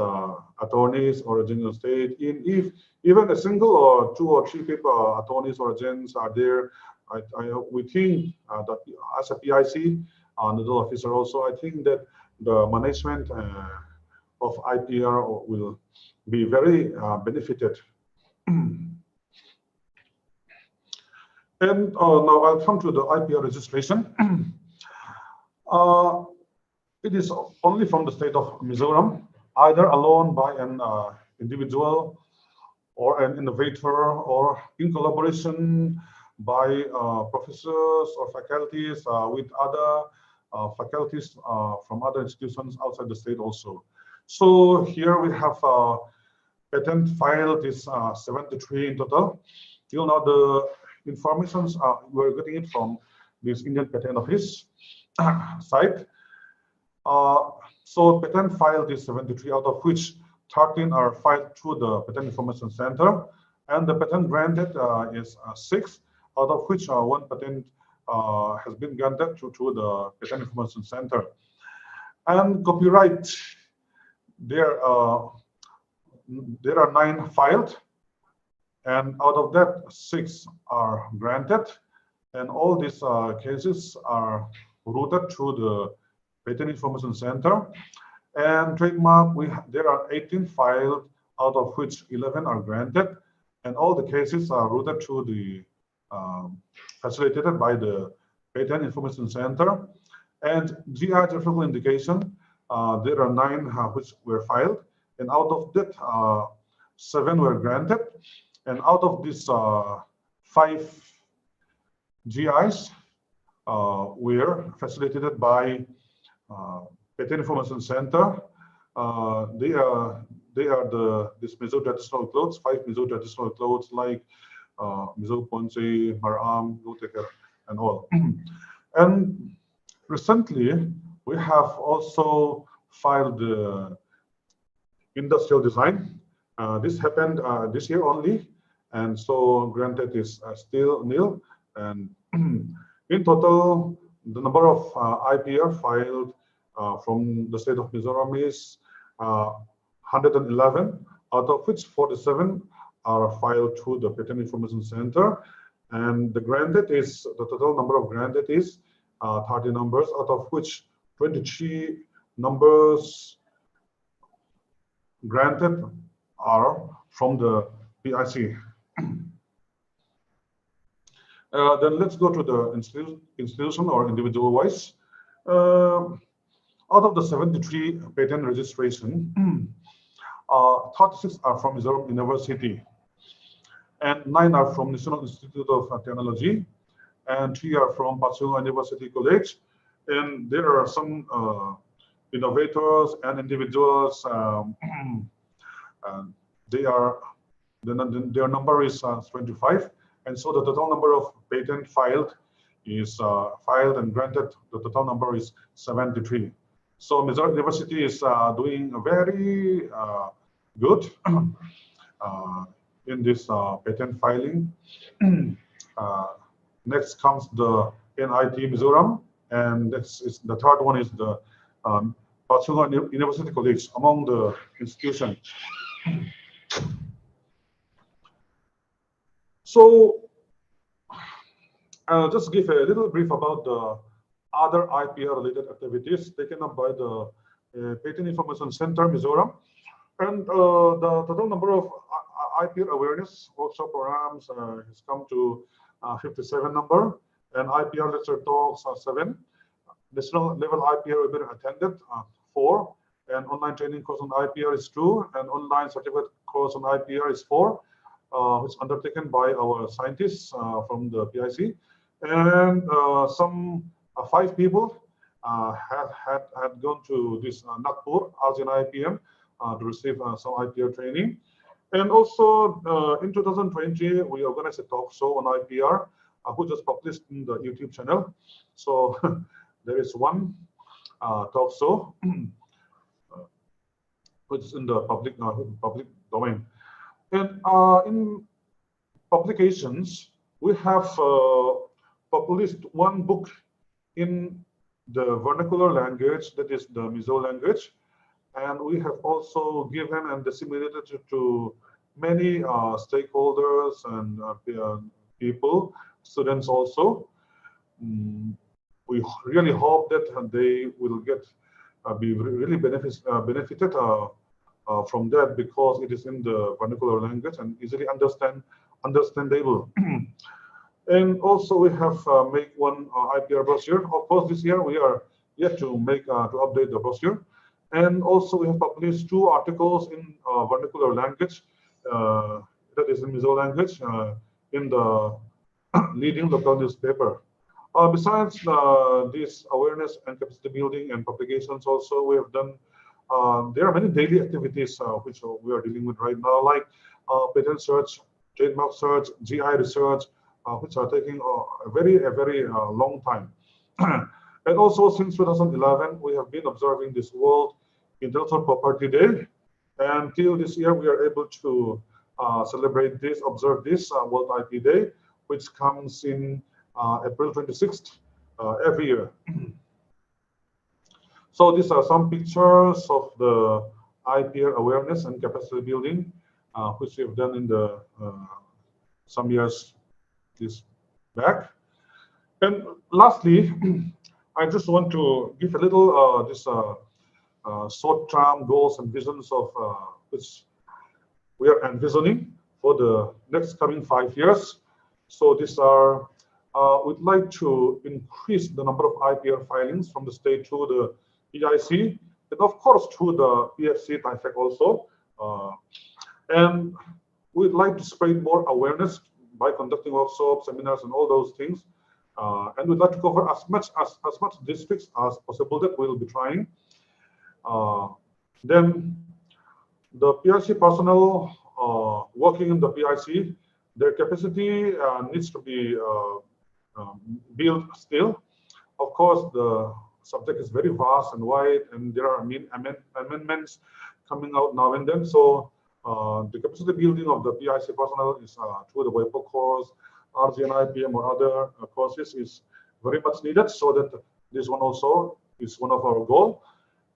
attorneys or agents in the state. If even a single or 2 or 3 people, attorneys or agents are there, we think that as a PIC, nodal officer also, I think that the management of IPR will be very benefited. And now I'll come to the IPR registration. It is only from the state of Mizoram, either alone by an individual or an innovator, or in collaboration by professors or faculties with other faculties from other institutions outside the state also. So here we have patent filed is 73 in total. You know, the informations we're getting it from this Indian Patent Office site. So patent filed is 73, out of which 13 are filed through the Patent Information Center, and the patent granted is 6, out of which one patent has been granted through the Patent Information Center. And copyright, there are 9 filed, and out of that 6 are granted, and all these cases are routed through the Patent Information Center. And trademark, there are 18 filed, out of which 11 are granted, and all the cases are routed through the facilitated by the Patent Information Center. And GI geographical indication, there are 9 which were filed, and out of that 7 were granted, and out of these 5 GIs were facilitated by Patent Information Center. They are this Mizo traditional clothes, 5 Mizo traditional clothes like Mizo Ponce, Maram, Luteker, and all. And recently, we have also filed the industrial design. This happened this year only, and so granted is still nil. And in total, the number of IPR filed from the state of Mizoram is 111, out of which 47 are filed through the Patent Information Center. And the total number of granted is 30 numbers, out of which 23 numbers granted are from the PIC. Then let's go to the institution or individual wise. Out of the 73 patent registration, 36 are from Mizoram University, and 9 are from National Institute of Technology, and 3 are from Patsua University College. And there are some innovators and individuals. Their number is 25, and so the total number of patent filed and granted. The total number is 73. So Mizoram University is doing very good in this patent filing. Next comes the NIT Mizoram, and the third one is the Patsua University College among the institutions. So I'll just give a little brief about the other IPR-related activities taken up by the Patent Information Center, Mizoram. And the total number of IPR awareness workshop programs has come to 57 number, and IPR lecture talks are 7. National level IPR webinar attended 4, and online training course on IPR is 2, and online certificate course on IPR is 4, which is undertaken by our scientists from the PIC. And some 5 people had gone to this Nagpur, ASEAN IPM, to receive some IPR training. And also in 2020, we organized a talk show on IPR, which was published in the YouTube channel. So there is one talk show which is in the public domain. And in publications, we have published one book in the vernacular language, that is the Mizo language. And we have also given and disseminated to many stakeholders and people, students also. We really hope that they will be really benefited from that, because it is in the vernacular language and easily understandable. And also we have made one IPR brochure. Of course, this year we are yet to update the brochure. And also we have published 2 articles in vernacular language, that is in Mizo language, in the leading local newspaper. Besides this awareness and capacity building and publications, also we have done there are many daily activities which we are dealing with right now, like patent search, trademark search, GI research, which are taking a very long time. And also since 2011, we have been observing this World Intellectual Property Day. And till this year, we are able to celebrate this, observe this World IP Day, which comes in April 26th every year. So these are some pictures of the IPR awareness and capacity building, which we have done in the some years back. And lastly, I just want to give a little short-term goals and visions of which we are envisioning for the next coming 5 years. So these are, we'd like to increase the number of IPR filings from the state to the PIC, and of course to the PFC, TIFAC also. And we'd like to spread more awareness by conducting workshops, seminars, and all those things. And we'd like to cover as much districts as possible that we'll be trying. Then the PIC personnel working in the PIC, their capacity needs to be built still. Of course, the subject is very vast and wide, and there are amendments coming out now and then. So the capacity building of the PIC personnel is through the WIPO course, RGN IPM or other courses is very much needed, so that this one also is one of our goals.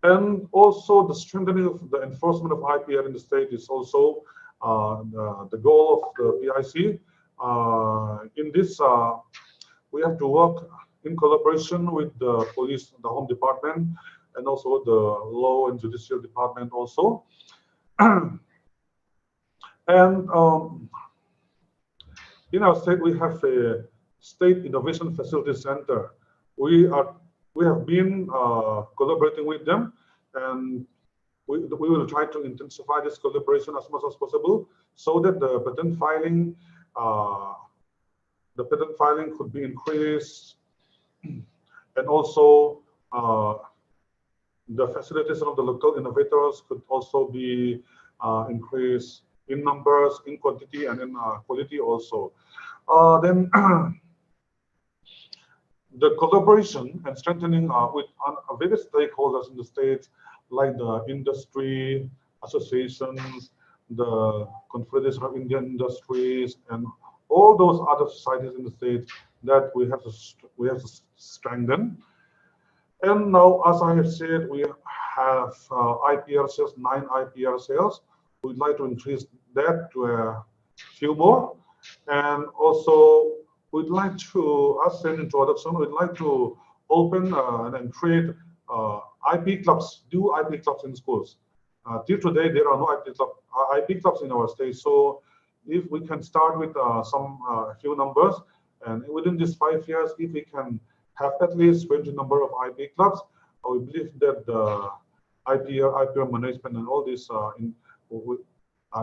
And also the strengthening of the enforcement of IPR in the state is also the goal of the PIC. In this, we have to work in collaboration with the police, the Home Department, and also the Law and Judicial Department also. And in our state, we have a State Innovation Facility Center. We have been collaborating with them, and we will try to intensify this collaboration as much as possible, so that the patent filing could be increased, and also the facilitation of the local innovators could also be increased in numbers, in quantity, and in quality also. Then the collaboration and strengthening with various stakeholders in the states, like the industry associations, the Confederation of Indian Industries, and all those other societies in the states, that we have to strengthen. And now, as I have said, we have IPR sales, 9 IPR sales. We'd like to increase that to a few more. And also, we'd like to, as said in introduction, we'd like to open and create IP clubs, do IP clubs in schools. Till today, there are no IP clubs in our state. So if we can start with some few numbers, and within these 5 years, if we can have at least 20 number of IP clubs, we believe that the IPR management and all this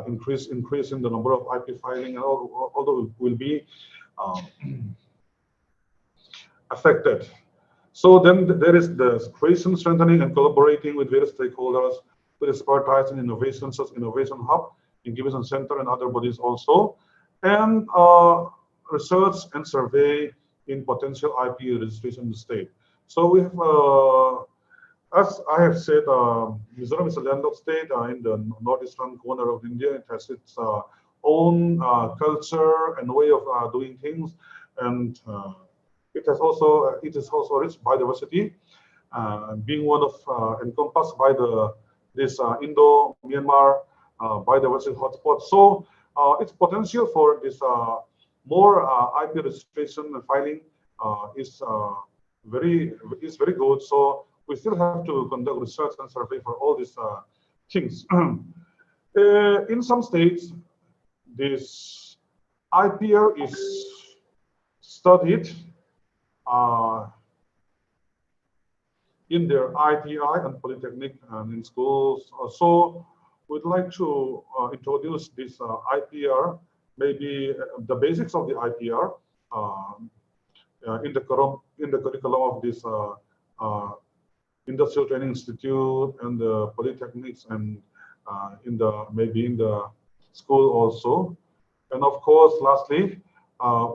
increase in the number of IP filing, and although will be affected. So then there is the creation, strengthening, and collaborating with various stakeholders with expertise in innovation, such as Innovation Hub, Incubation Center, and other bodies also, and research and survey in potential IP registration in the state. So we have, as I have said, Mizoram is a landlocked state in the northeastern corner of India. It has its own culture and way of doing things, and it is also rich biodiversity, being one of encompassed by this Indo-Myanmar biodiversity hotspot. So its potential for this more IP registration and filing is very good. So we still have to conduct research and survey for all these things. In some states, this IPR is studied in their ITI and polytechnic and in schools. So we'd like to introduce this IPR, maybe the basics of the IPR in the curriculum of this industrial training institute and the polytechnics and maybe in the school also. And of course, lastly,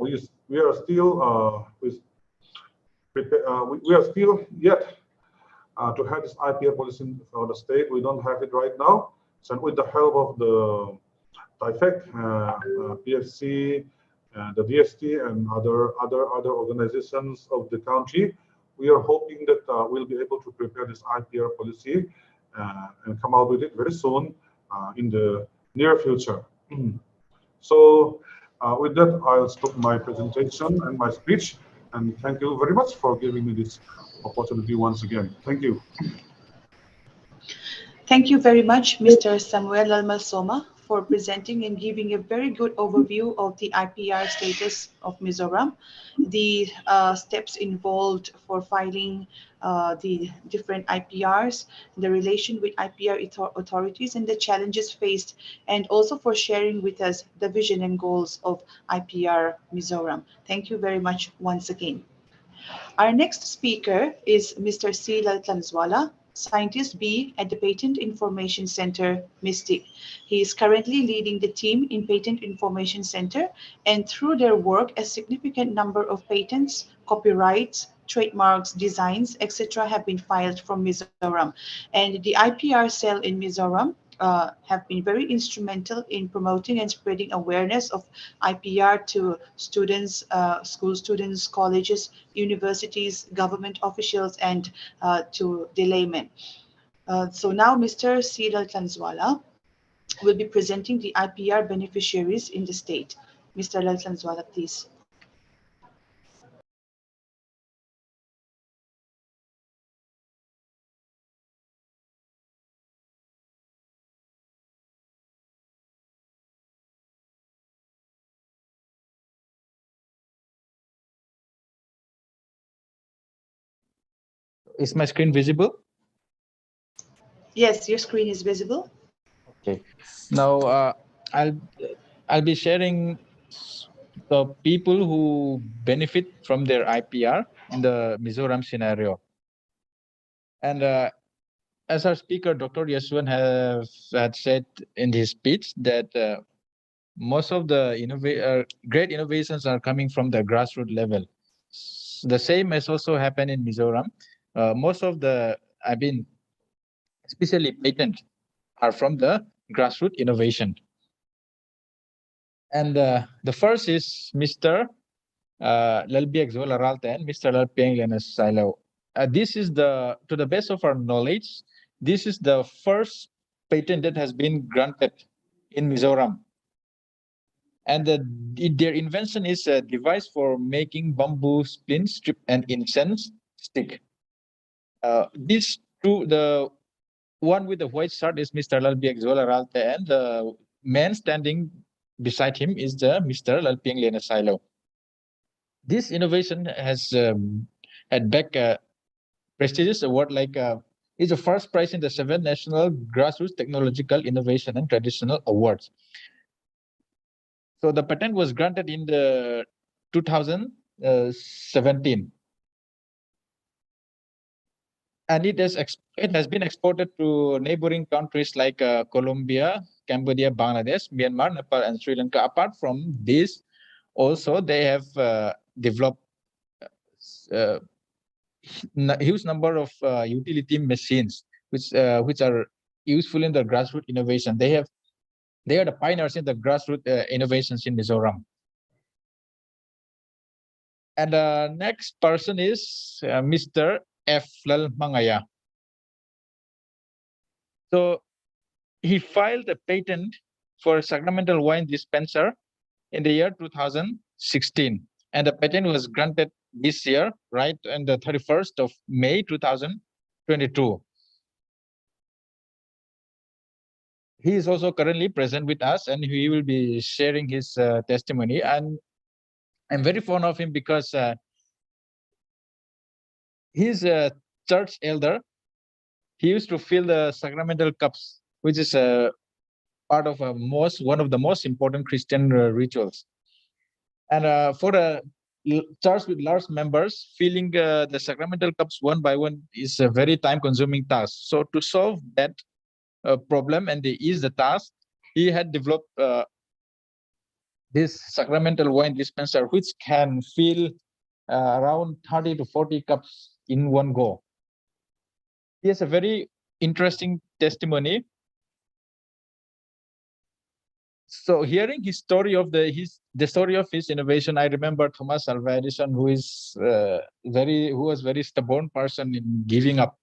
we are still we are still yet to have this IPR policy for the state. We don't have it right now. So with the help of the TIFEC, PFC, the DST, and other organizations of the country, we are hoping that we'll be able to prepare this IPR policy and come out with it very soon in the near future. So with that, I'll stop my presentation and my speech. And thank you very much for giving me this opportunity once again. Thank you. Thank you very much, Mr. Samuel Lalmasoma, for presenting and giving a very good overview of the IPR status of Mizoram, the steps involved for filing the different IPRs, the relation with IPR authorities and the challenges faced, and also for sharing with us the vision and goals of IPR Mizoram. Thank you very much once again. Our next speaker is Mr. C. Laltlanswala, Scientist B at the Patent Information Center, MISTIC. He is currently leading the team in Patent Information Center, and through their work, a significant number of patents, copyrights, trademarks, designs, etc. have been filed from Mizoram. And the IPR cell in Mizoram have been very instrumental in promoting and spreading awareness of IPR to students, school students, colleges, universities, government officials, and to the laymen. So now Mr. C. Laltlanswala will be presenting the IPR beneficiaries in the state. Mr. Laltlanswala, please. Is my screen visible? Yes, your screen is visible. Okay. Now I'll be sharing the people who benefit from their IPR in the Mizoram scenario. And as our speaker, Dr. Yaswan, had said in his speech that most of the great innovations are coming from the grassroots level. The same has also happened in Mizoram. Most of especially patents, are from the grassroots innovation. And the first is Mr. Lalbiak Zolaralte and Mr. Lalpiang Lenas Silo. This is to the best of our knowledge, this is the first patent that has been granted in Mizoram. And their invention is a device for making bamboo splint, strip, and incense stick. These two, the one with the white shirt is Mr. Lalbiak Zolaralte, and the man standing beside him is the Mr. Lalpiang Lena Silo. This innovation has had back a prestigious award like is the first prize in the 7th National Grassroots Technological Innovation and Traditional Awards. So the patent was granted in the 2017. And it has been exported to neighboring countries like Colombia, Cambodia, Bangladesh, Myanmar, Nepal, and Sri Lanka. Apart from this, also they have developed a huge number of utility machines which are useful in the grassroots innovation. They are the pioneers in the grassroots innovations in Mizoram. And the next person is Mr. F. Lal Mangaya. So he filed a patent for a sacramental wine dispenser in the year 2016. And the patent was granted this year, right, on the 31st of May 2022. He is also currently present with us, and he will be sharing his testimony. And I'm very fond of him because he's a church elder. He used to fill the sacramental cups, which is a part of one of the most important Christian rituals. And for a charged with large members, filling the sacramental cups one by one is a very time-consuming task. So to solve that problem and to ease the task, he had developed this sacramental wine dispenser, which can fill around 30 to 40 cups in one go. He has a very interesting testimony. So hearing his story of the story of his innovation, I remember Thomas Alva Edison, who was very stubborn person in giving up.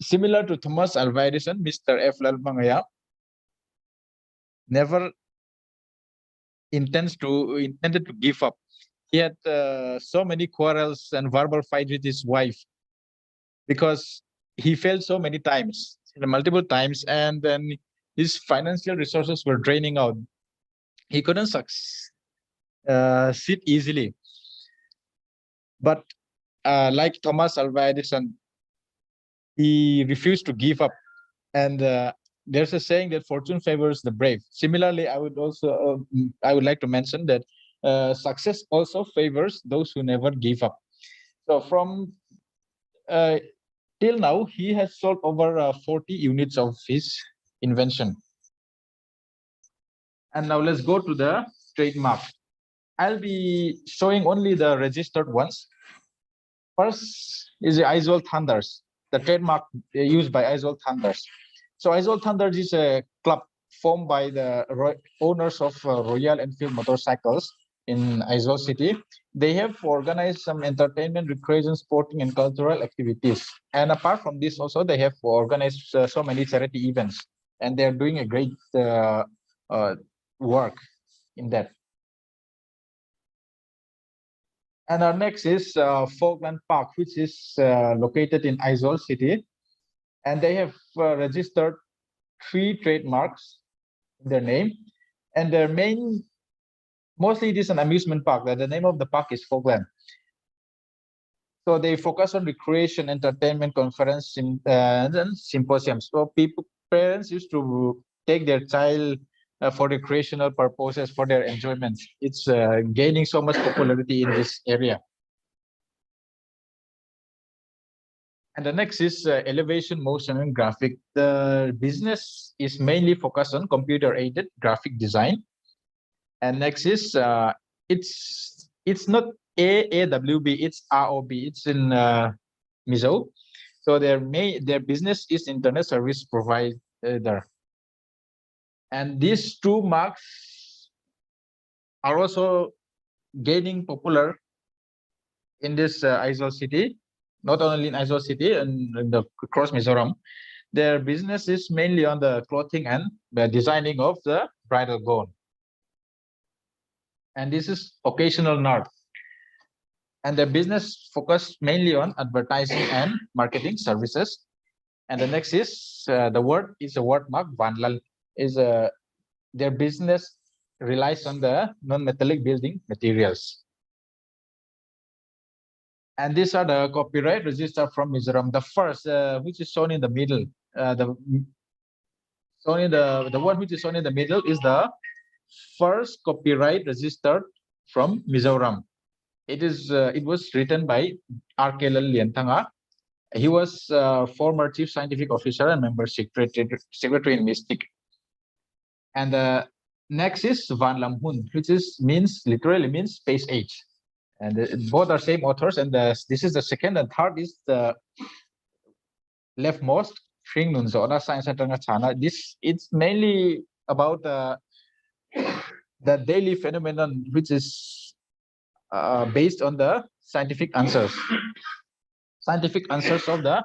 Similar to Thomas Alva Edison, Mr. F. Lalbangaya never intended to give up. He had so many quarrels and verbal fights with his wife because he failed so many times, multiple times, and then his financial resources were draining out. He couldn't succeed easily. But like Thomas Alva Edison, he refused to give up. And there's a saying that fortune favors the brave. Similarly, I would like to mention that success also favors those who never give up. So from till now, he has sold over 40 units of his invention. And now let's go to the trademark. I'll be showing only the registered ones. First is the Isol Thunders, the trademark used by Isol Thunders. So Isol Thunders is a club formed by the owners of Royal Enfield motorcycles in Isol City. They have organized some entertainment, recreation, sporting, and cultural activities. And apart from this, also they have organized so many charity events, and they're doing a great work in that. And our next is Falkland Park, which is located in Isol City, and they have registered 3 trademarks in their name, and their mostly it is an amusement park. The name of the park is Falkland. So they focus on recreation, entertainment, conference, and symposiums. So parents used to take their child for recreational purposes, for their enjoyment. It's gaining so much popularity in this area. And the next is elevation, motion, and graphic. The business is mainly focused on computer-aided graphic design. And next is it's not AAWB, it's ROB. It's in Mizo. So their business is internet service provider. And these 2 marks are also gaining popular in this Aizawl city, not only in Aizawl city and in the across Mizoram. Their business is mainly on the clothing and the designing of the bridal gown. And this is occasional nerd. And the business focused mainly on advertising and marketing services. And the next is the word is a word mark. Vanlal is their business relies on the non-metallic building materials. And these are the copyright registered from Mizoram. The first, which is shown in the middle, the one which is shown in the middle is the first copyright registered from Mizoram. It was written by R.K. Liantanga. He was former chief scientific officer and member secretary in Mystic. And the next is Van Lam Hun, which literally means space age. And both are same authors. And this is the second, and third is the leftmost. This it's mainly about the daily phenomenon, which is based on the scientific answers of the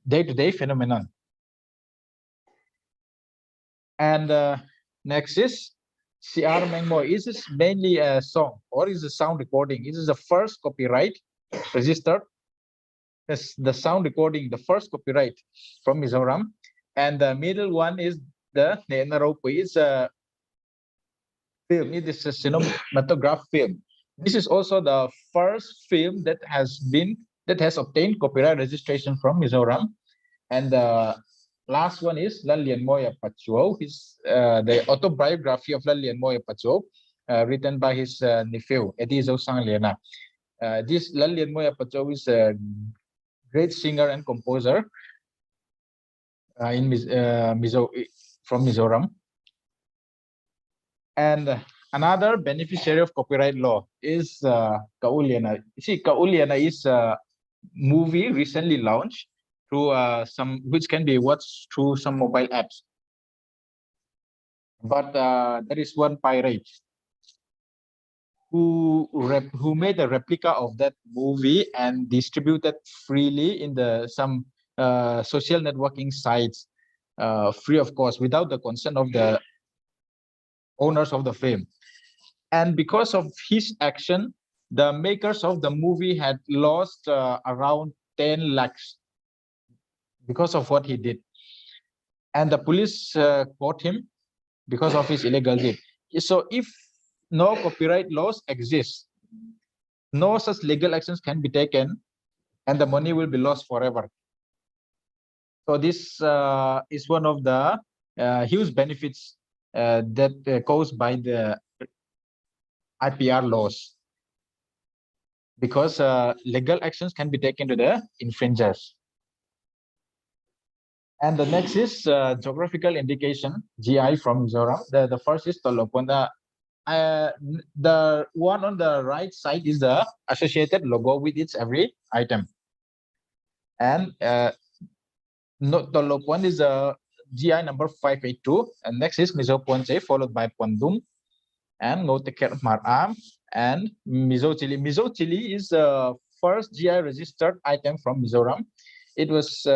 day-to-day phenomenon. And next is CR Mengmo. This is mainly a song or is a sound recording. This is the first copyright registered. The sound recording, the first copyright from Mizoram. And the middle one is the Nenaropi. It's a film. It is a cinematograph film. This is also the first film that has obtained copyright registration from Mizoram. And the last one is Lallian Moya Pachuo. The autobiography of Lallian Moya Pachuo. written by his nephew, Edizo Sangliana. This Lal Lien Moya Pacho is a great singer and composer from Mizoram. And another beneficiary of copyright law is Kauliana. See, Kauliana is a movie recently launched through which can be watched through some mobile apps. But there is one pirate who made a replica of that movie and distributed freely in some social networking sites, free of cost, without the consent of the owners of the film. And because of his action, the makers of the movie had lost around 10 lakhs because of what he did. And the police caught him because of his illegal deed. So if no copyright laws exist, no such legal actions can be taken, and the money will be lost forever. So this is one of the huge benefits that caused by the IPR laws, because legal actions can be taken to the infringers. And the next is geographical indication, GI from Mizoram. The first is Tolopon. The one on the right side is the associated logo with its every item. And Tolopon is a GI number 582. And next is Mizo Ponce, followed by Pondum and Ngoteker Maram and Mizo Chili. Mizo Chili is the first GI registered item from Mizoram. It was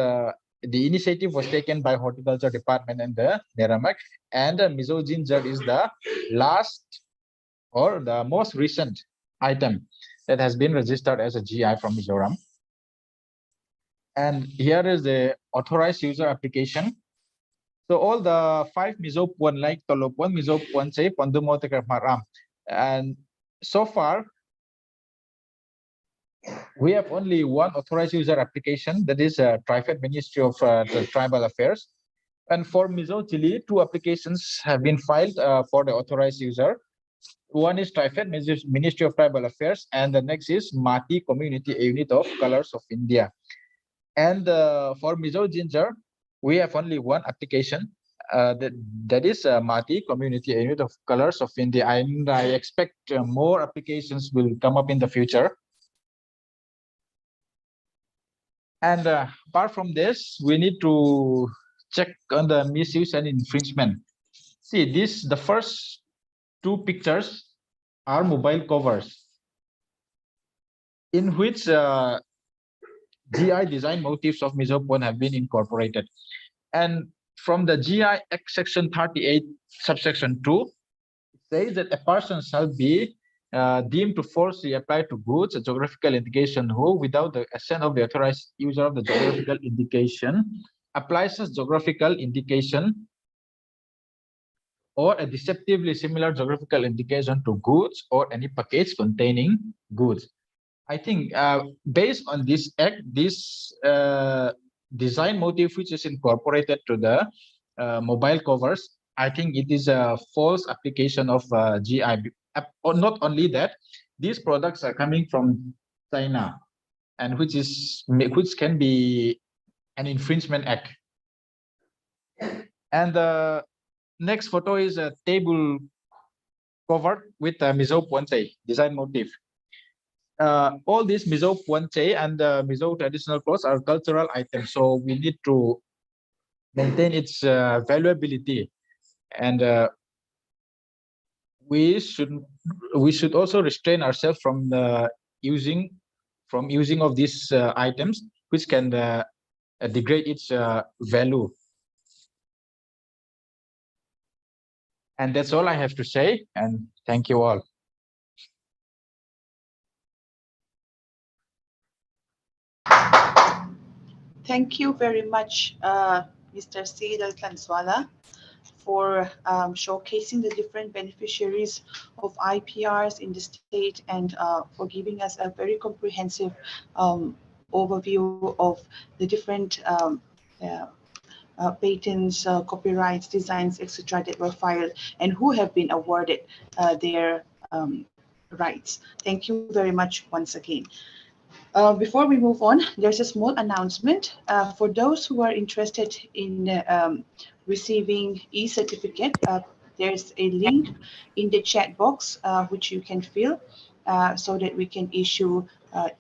the initiative was taken by Horticulture Department and the Neramak, and Mizo Ginger is the last or the most recent item that has been registered as a GI from Mizoram. And here is the authorized user application. So all the 5 Mizo Puan, like Tolopuan, Mizo Puanse, Pondumoteker Maram. And so far, we have only one authorized user application, that is TriFed Ministry of the Tribal Affairs. And for Mizo Chile, 2 applications have been filed for the authorized user. One is TriFed Ministry of Tribal Affairs, and the next is Mati Community Unit of Colors of India. And for Mizo Ginger, we have only one application, that is Mati Community Unit of Colors of India. And I expect more applications will come up in the future. And apart from this, we need to check on the misuse and infringement. See, the first 2 pictures are mobile covers in which GI design motifs of Mizopon have been incorporated. And from the GI Act section 38, subsection 2, it says that a person shall be deemed to falsely apply to goods a geographical indication who, without the assent of the authorized user of the geographical indication, applies as geographical indication or a deceptively similar geographical indication to goods or any package containing goods. I think based on this act, this design motif which is incorporated to the mobile covers, I think it is a false application of GI. Not only that, these products are coming from China, and which can be an infringement act. And the next photo is a table covered with a Mizo Puanche design motif. All these Mizo Puanche and Mizo traditional clothes are cultural items, so we need to maintain its valuability, and we should also restrain ourselves from using of these items, which can degrade its value. And that's all I have to say, and thank you all. Thank you very much, Mr. Syed Al-Tanswala, for showcasing the different beneficiaries of IPRs in the state, and for giving us a very comprehensive overview of the different patents, copyrights, designs, etc. that were filed and who have been awarded their rights. Thank you very much once again. Before we move on, there's a small announcement. For those who are interested in receiving e-certificate, there's a link in the chat box which you can fill so that we can issue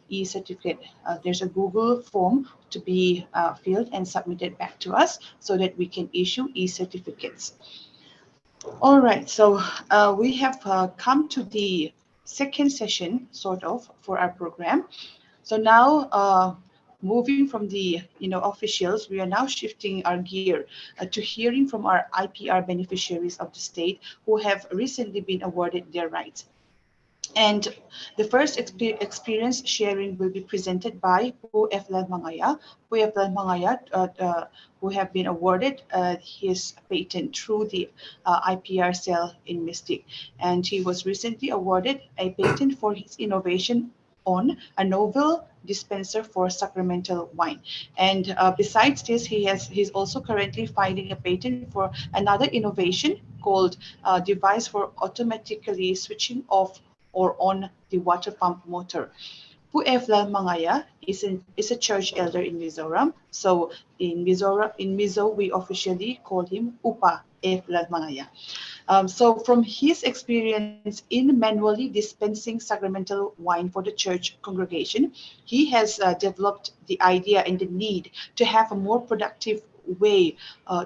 e-certificate. There's a Google form to be filled and submitted back to us so that we can issue e-certificates. All right, so we have come to the second session, sort of, for our program. So now, moving from the officials, we are now shifting our gear to hearing from our IPR beneficiaries of the state who have recently been awarded their rights. And the first experience sharing will be presented by Pu F. Mangaya. Pu F. Mangaya, who have been awarded his patent through the IPR cell in Mystic. And he was recently awarded a patent for his innovation on a novel dispenser for sacramental wine. And besides this, he's also currently filing a patent for another innovation called device for automatically switching off or on the water pump motor. Pu F. Mangaya is a church elder in Mizoram. So in Mizo, we officially call him Upa F. Mangaya. So from his experience in manually dispensing sacramental wine for the church congregation, he has developed the idea and the need to have a more productive way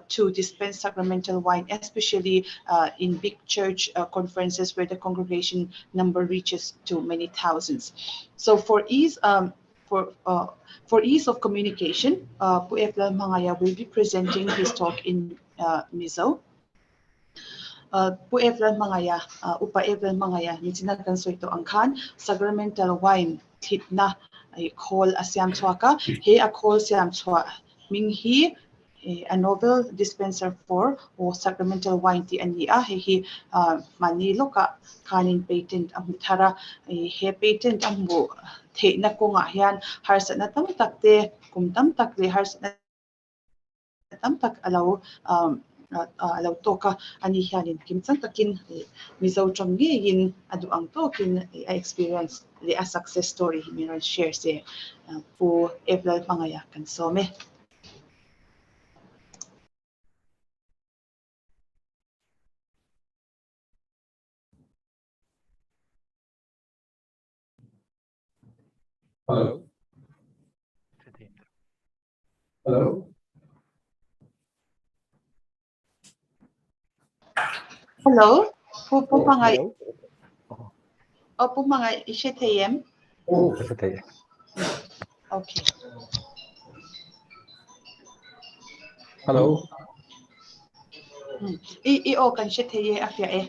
to dispense sacramental wine, especially in big church conferences where the congregation number reaches to many thousands. So for ease of communication, Pu F. Mangaya will be presenting his talk in Mizo. Pu F. Mangaya, Upa F. Mangaya, Nitinagan Soito Angkan, sacramental wine, Titna, I call Asiam Twaka, he a call Siam Twa, Ming he a novel dispenser for or sacramental wine ti ania he Manilo ka kanin patent ang thara he patent ang mo the na ko nga yan har sa natam takte kum tam takle har sa natam tak alaw alaw toka ani hanin kim sang takin mizo chom gi yin adu ang tokin I experience the a success story himiran share se Pu F. Mangaya kan some. Hello. Hello. Hello, Pu Mangaya. Hello. Pu Mangaya, ishetayem. Oh, okay. Okay. Hello. I kan shetaye afya eh.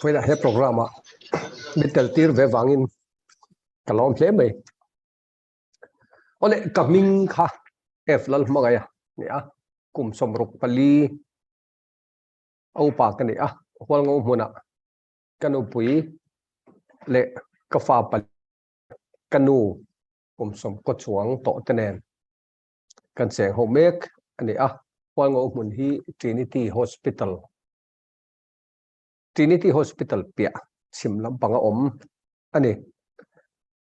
Foi da he programa. Bitel tir ve wangin kalom hle mai. Ole kaming kha F lal magaya. Ya kum somruk pali au pa kan ya. Hwal ngo muna. Kanu pui le ka fa pal kanu kum som ko chuang to tenen. Kan seng homek ani a hwal ngo mun hi Trinity Hospital. Trinity Hospital pia simlam panga om ani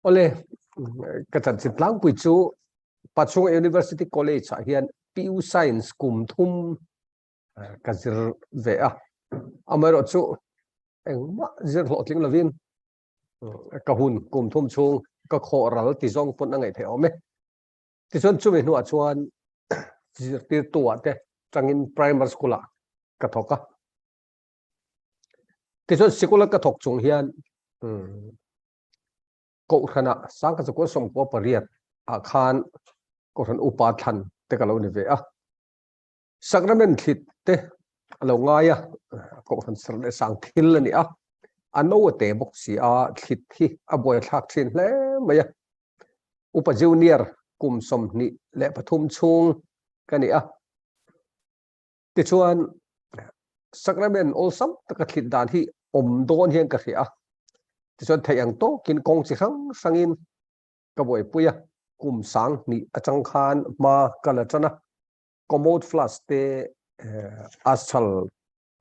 ole katan sitlang pui chu Pachung University College hian PU Science kum thum kazir ve a amaro chu engma zir hlotling lavin kahun kum thum chung ka khoral ti zong pon angai the ome ti chon chu me nu a chuan zir tir tu ate tangin primary school a ka thoka thì cho sekolah ka thok chung hian ko khana sang ka ko som ko pariat a khan ko ran upa than te ka lo ni ve a sacrament thit te lo nga ya ko ran sar le sang thil ani a ano te bok si a thit hi a boy thak thin hle maya upa junior kum som ni le pathum chung kani a ti chuan sacrament olsam taka thit dan hi om don hian ka khia ti chon thayang to kin kong chi khang sangin ka boi puya kum sang ni achang khan ma kalachana commode flush te asal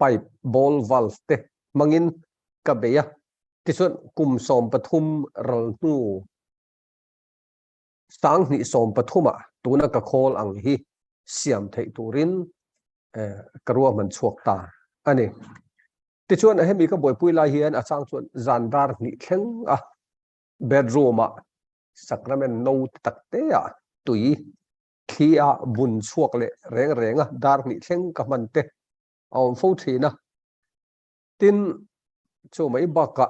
pipe ball valve te mangin kabeya tisun kum som pathum ral nu sang ni som pathuma tuna ka khol ang hi siam thei turin karua man chuak ta ani tichuan a hemi ka boy pui la hian a chang chuan zandar ni thleng a bedroom a sacrament no takte a tui thia bun chuak le reng renga dar ni thleng ka man te aw fo thina tin chu mai baka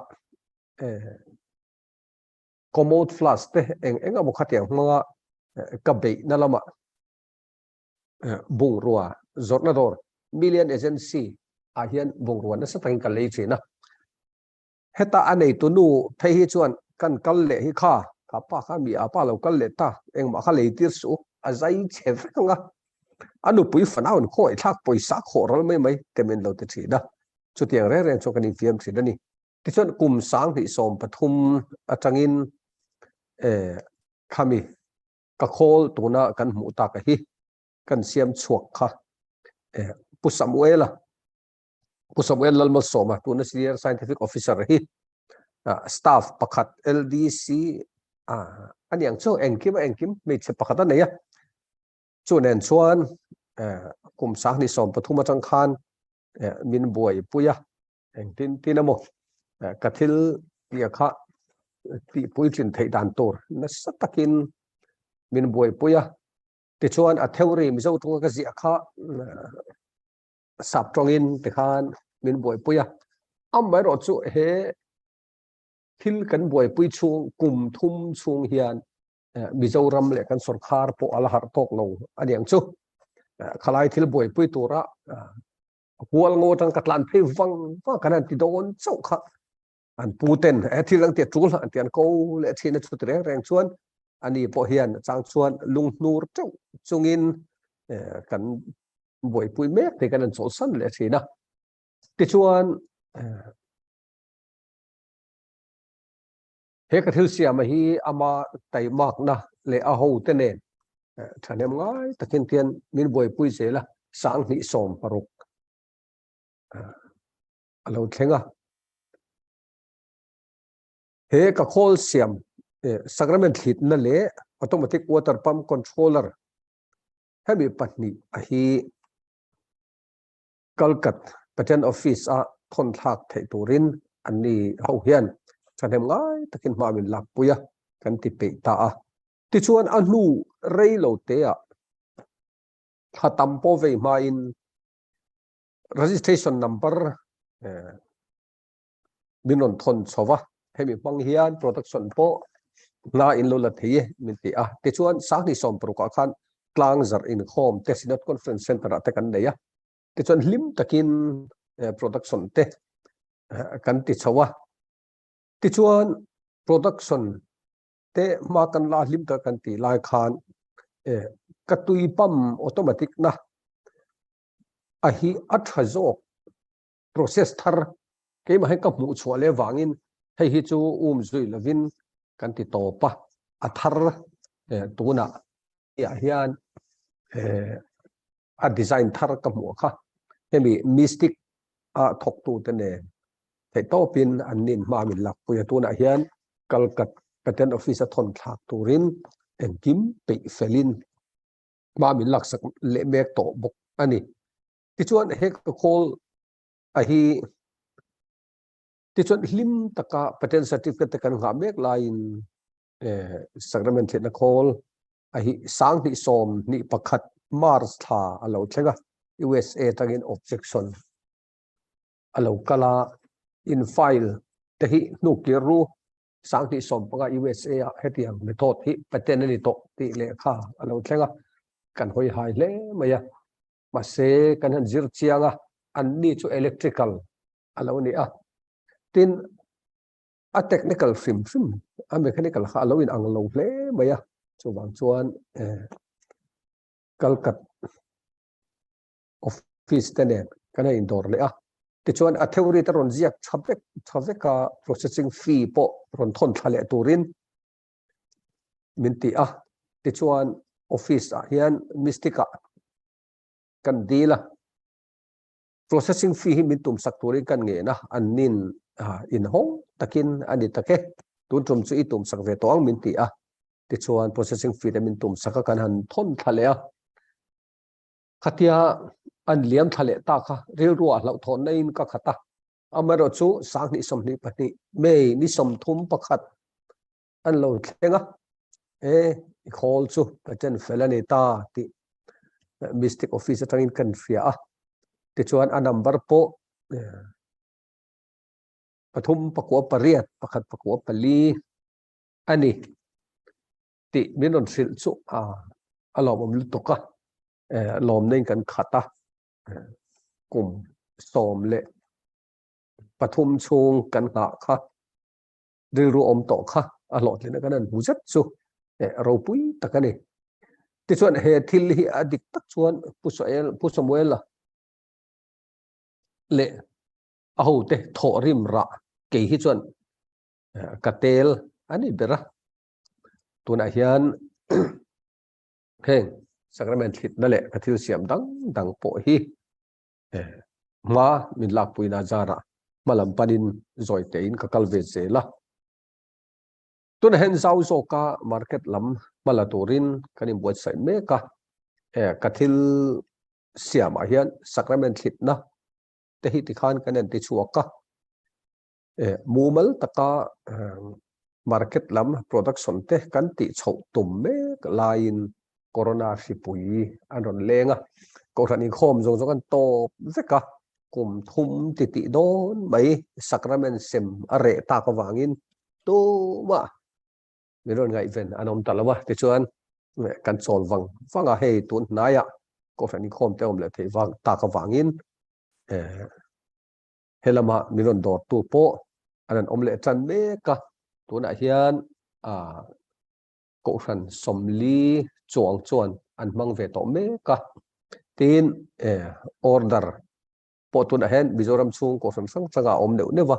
commode flush te eng a bukhatiang hmanga ka be na lama bung ruwa zorna dor million agency a hian bung ruwa na satang ka lei china heta anei tu nu thei hi chuan kan kal le hi kha pa kha mi apa lo kal le ta eng ma kha lei tir su azai chevanga anu pui fanaun khoi thak poisa khoral mai temen lo te china chutiang re re chokani fiam chidani tichon kum sang hi som pathum atangin khami ka khol tuna kan mu ta ka hi kan siam chuak kha pusamuel lalmal soma tuna senior scientific officer hi staff pakhat LDC aniang chu engkim me che pakhat na ya chunen chuan kum sang ni som pathum atang khan min boy puya eng tin amo kathil ya kha ti pui chin thei dan tor na satakin min boy puya ti chuan a theory mi zo tu ka zia kha sap tongin te khan min boy puya am mai ro chu he thil kan boy pui chung kum thum chung hian mizoram le kan sarkar po ala har tok lo aniang chu khalai thil boy pui tura hual ngo tang katlan phei wang wa kanan ti don chau kha an puten thilang te tul an tian ko le thina chu tre reng chuan ani po hian chang chuan lung nur chau chungin kan boy pui mek te kan chol san le thina ti chuan he ka thil siam hi ama tai mak na le a ho te ne thanem ngai takin tian min boy pui zela sang ni som paruk alo thenga he ka khol siam sacrament hit na le automatic water pump controller hemi patni a hi kalkat patent office a thon thak thei turin ani ho hian thanem ngai takin ma min lak puya kan ti pe ta a ti chuan a nu rei lo te a khatam po ve ma in registration number binon thon chowa hemi mang hian production po na in lo la thei min ti a ti chuan sang ni som pro ka khan tlang zar in home tesinat conference center ate kan neya ti chuan lim takin production te kan ti chowa ti chuan production te ma kan la lim ta kan ti lai khan katui pam automatic na a hi athazok process thar ke ma ka mu chwale wangin hei hi chu zui lovin kan ti topa athar tuna ya hian a design thar ka mu kha hemi mystic a thok tu te ne thei topin anin ma min lak puya tuna hian kalkat patent office a thon thak turin engkim pe felin ma min lak sak le mek to bok ani ti chuan he ka khol a hi ti chuan hlim taka patent certificate kan nga mek lain sacrament na khol a hi sang ni som ni pakhat mars tha alo thlenga USA tangin objection alo kala in file te hi nuclear ru sang ni som panga USA hetiang method hi patent ni to ti le kha alo thlenga kan hoi hai le maya ma se kan han zir chianga an ni chu electrical alo ni a tin a technical film a mechanical kha alo in ang lo hle maya chu wang chuan kalkat office tene kan in dor le a ti chuan a theory ta ron ziak thavek ka processing fee po ron thon thale turin min ti a ti chuan office hian mystica kan dila processing fee hi min tum sak turin kan nge na anin in hong takin ani take tun trum chu i tum sak ve tawng min ti a ti chuan processing fee min tum saka kan han thon thale a khatia an liam thale ta kha ril ruwa lau thon nein ka khata amaro chu sang ni som ni pani me ni som thum pakhat an lo thlenga call chu paten felani ta ti mystic office atangin kan fia a ti chuan a number po pathum pakwa pariat pakhat pakwa pali ani ti minon sil chu alom lu toka lom nei kan khata kum som le pathum chung kan nga kha ru om to kha alot le kan an huzat chu ro pui takani ti chuan he thil hi adik tak chuan pusamuel le aho te thorim ra ke hi chuan katel ani bera tuna hian heng sacrament hit na le kathil siam dang po hi ma min lak puina zara malam panin zoi tein ka kalve zela tuna hen zau zo ka market lam malaturin kanin buat sai me ka kathil siam a hian sacrament hit na te hi ti khan kanen ti chuaka mumal taka market lam production te kan ti chho tum me lain corona sipui anon lenga ko rani khom jong jong kan to zeka kum thum ti don mai sacrament sem are ta ka wangin to ma miron ngai ven anom talawa ti chuan kan chol wanga hei tun naya ko rani khom te om le thei wang ta ka wangin helama miron dor tu po anan omle chan me ka tuna hian ko ran somli chuang chuan an mang ve to me ka tin order po tuna hen mizoram chung ko ran sang changa om neu newa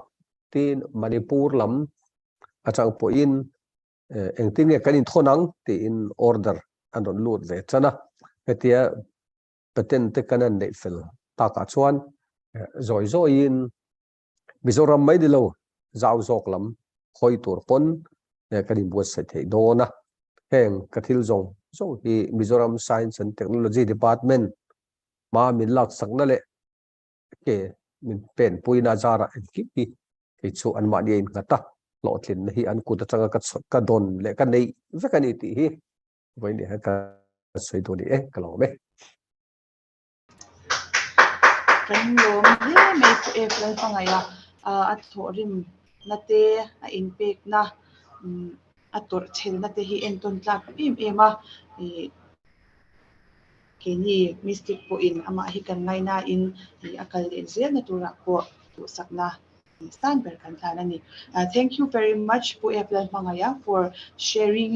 tin manipur lam achang po in engtin nge kanin thonang ti in order anon lut ve chana hetia paten te kanan nei fel ta ka chuan zoi in mizoram mai dilo zau zok lam khoi tur pon kanin buat sai thei dona heng kathil zong hi mizoram science and technology department ma min lak sakna le ke min pen puina zara ki ke chu an ma ni in ngata lo thlin hi an ku ta changa ka don le ka nei vekani ti hi voi ni ha ka soi do ni kalo me kan lom he mai pu e plan pangaya a thorim na te a impact na a tor chel na te hi en ton tlak ema kini mystic po in ama hi kan ngai na in akal le zel na tura ko tu sakna stan ber kan thanani thank you very much pu e plan pangaya for sharing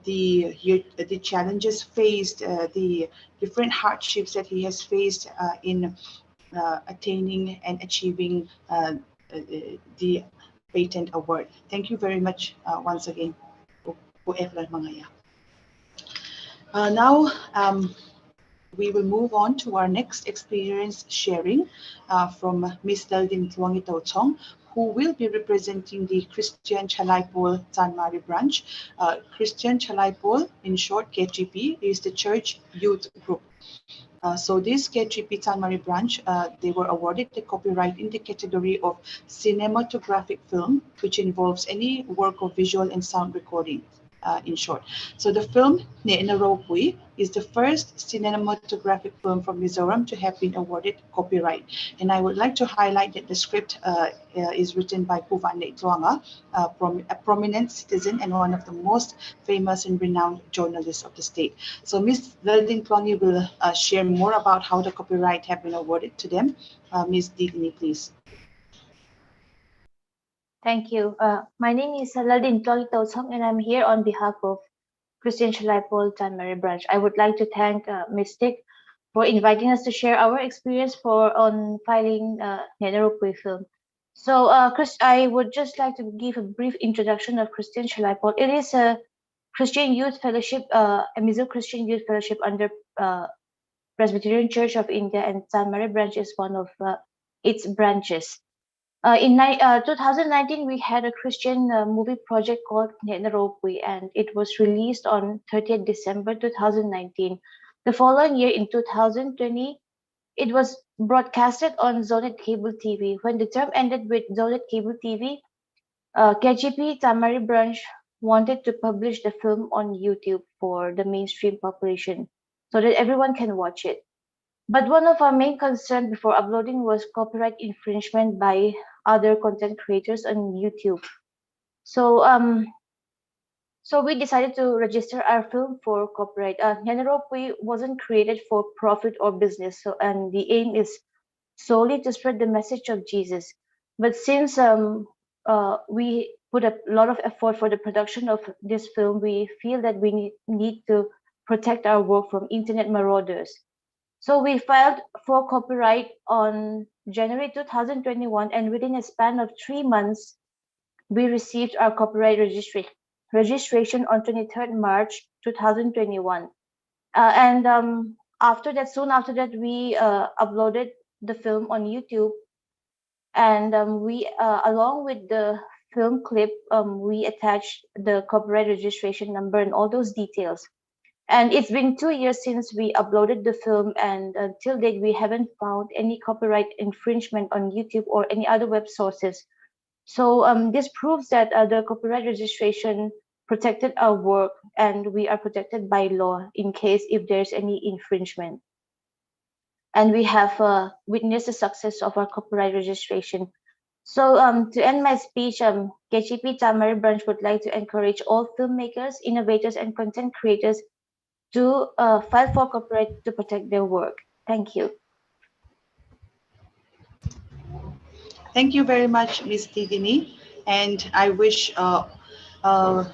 the challenges faced, the different hardships that he has faced in attaining and achieving the patent award. Thank you very much once again, Po Eflan Mangaya. Now we will move on to our next experience sharing from Ms. Daldin Tuangito Chong, who will be representing the Christian Chalaipol Tanmari branch. Christian Chalaipol, in short KGP, is the church youth group. So this KGP Tanmari branch, they were awarded the copyright in the category of cinematographic film, which involves any work of visual and sound recording. In short. So the film Ne Naropui is the first cinematographic film from Mizoram to have been awarded copyright. And I would like to highlight that the script is written by Puvan Tuanga, a prominent citizen and one of the most famous and renowned journalists of the state. So Ms. Veldin Tuangi will share more about how the copyright have been awarded to them. Ms. Digni, please. Thank you. My name is Ladin Tuangito and I'm here on behalf of Christian Chalaipol Tanmari branch. I would like to thank Mystic for inviting us to share our experience on filing Nenerupui film. So, Chris, I would just like to give a brief introduction of Christian Chalaipol. It is a Christian Youth Fellowship, Mizo Christian Youth Fellowship under Presbyterian Church of India, and San Mary branch is one of its branches. In 2019, we had a Christian movie project called Nirbhar, and it was released on 30th December 2019. The following year, in 2020, it was broadcasted on Zonet Cable TV. When the term ended with Zonet Cable TV, KGP Tamari branch wanted to publish the film on YouTube for the mainstream population so that everyone can watch it. But one of our main concerns before uploading was copyright infringement by other content creators on YouTube. So so we decided to register our film for copyright. Nyanarokwe wasn't created for profit or business, so and the aim is solely to spread the message of Jesus. But since we put a lot of effort for the production of this film, we feel that we need to protect our work from internet marauders. So we filed for copyright on January 2021, and within a span of 3 months, we received our copyright registration on 23rd March 2021. After that, soon after that, we uploaded the film on YouTube, and we, along with the film clip, we attached the copyright registration number and all those details. And it's been 2 years since we uploaded the film, and till date, we haven't found any copyright infringement on YouTube or any other web sources. So this proves that the copyright registration protected our work, and we are protected by law in case if there's any infringement. And we have witnessed the success of our copyright registration. So to end my speech, KGP Tamari branch would like to encourage all filmmakers, innovators, and content creators to file for copyright to protect their work. Thank you. Thank you very much, Ms. Tidini, and I wish the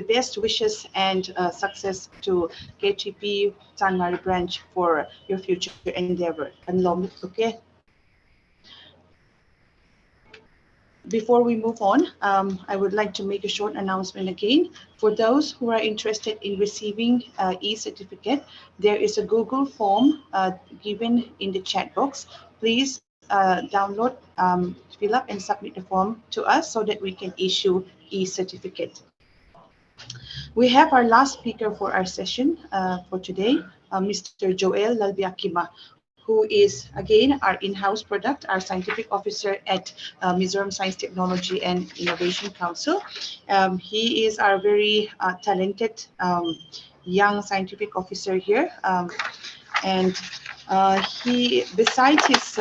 best wishes and success to KGP Tanmari branch for your future endeavor. Okay. Before we move on, I would like to make a short announcement again. For those who are interested in receiving e-certificate, there is a Google form given in the chat box. Please download, fill up and submit the form to us so that we can issue e-certificate. We have our last speaker for our session for today, Mr. Joel Lalbiakima, who is again our in-house product, our scientific officer at Mizoram Science Technology and Innovation Council. He is our very talented young scientific officer here, and he, besides his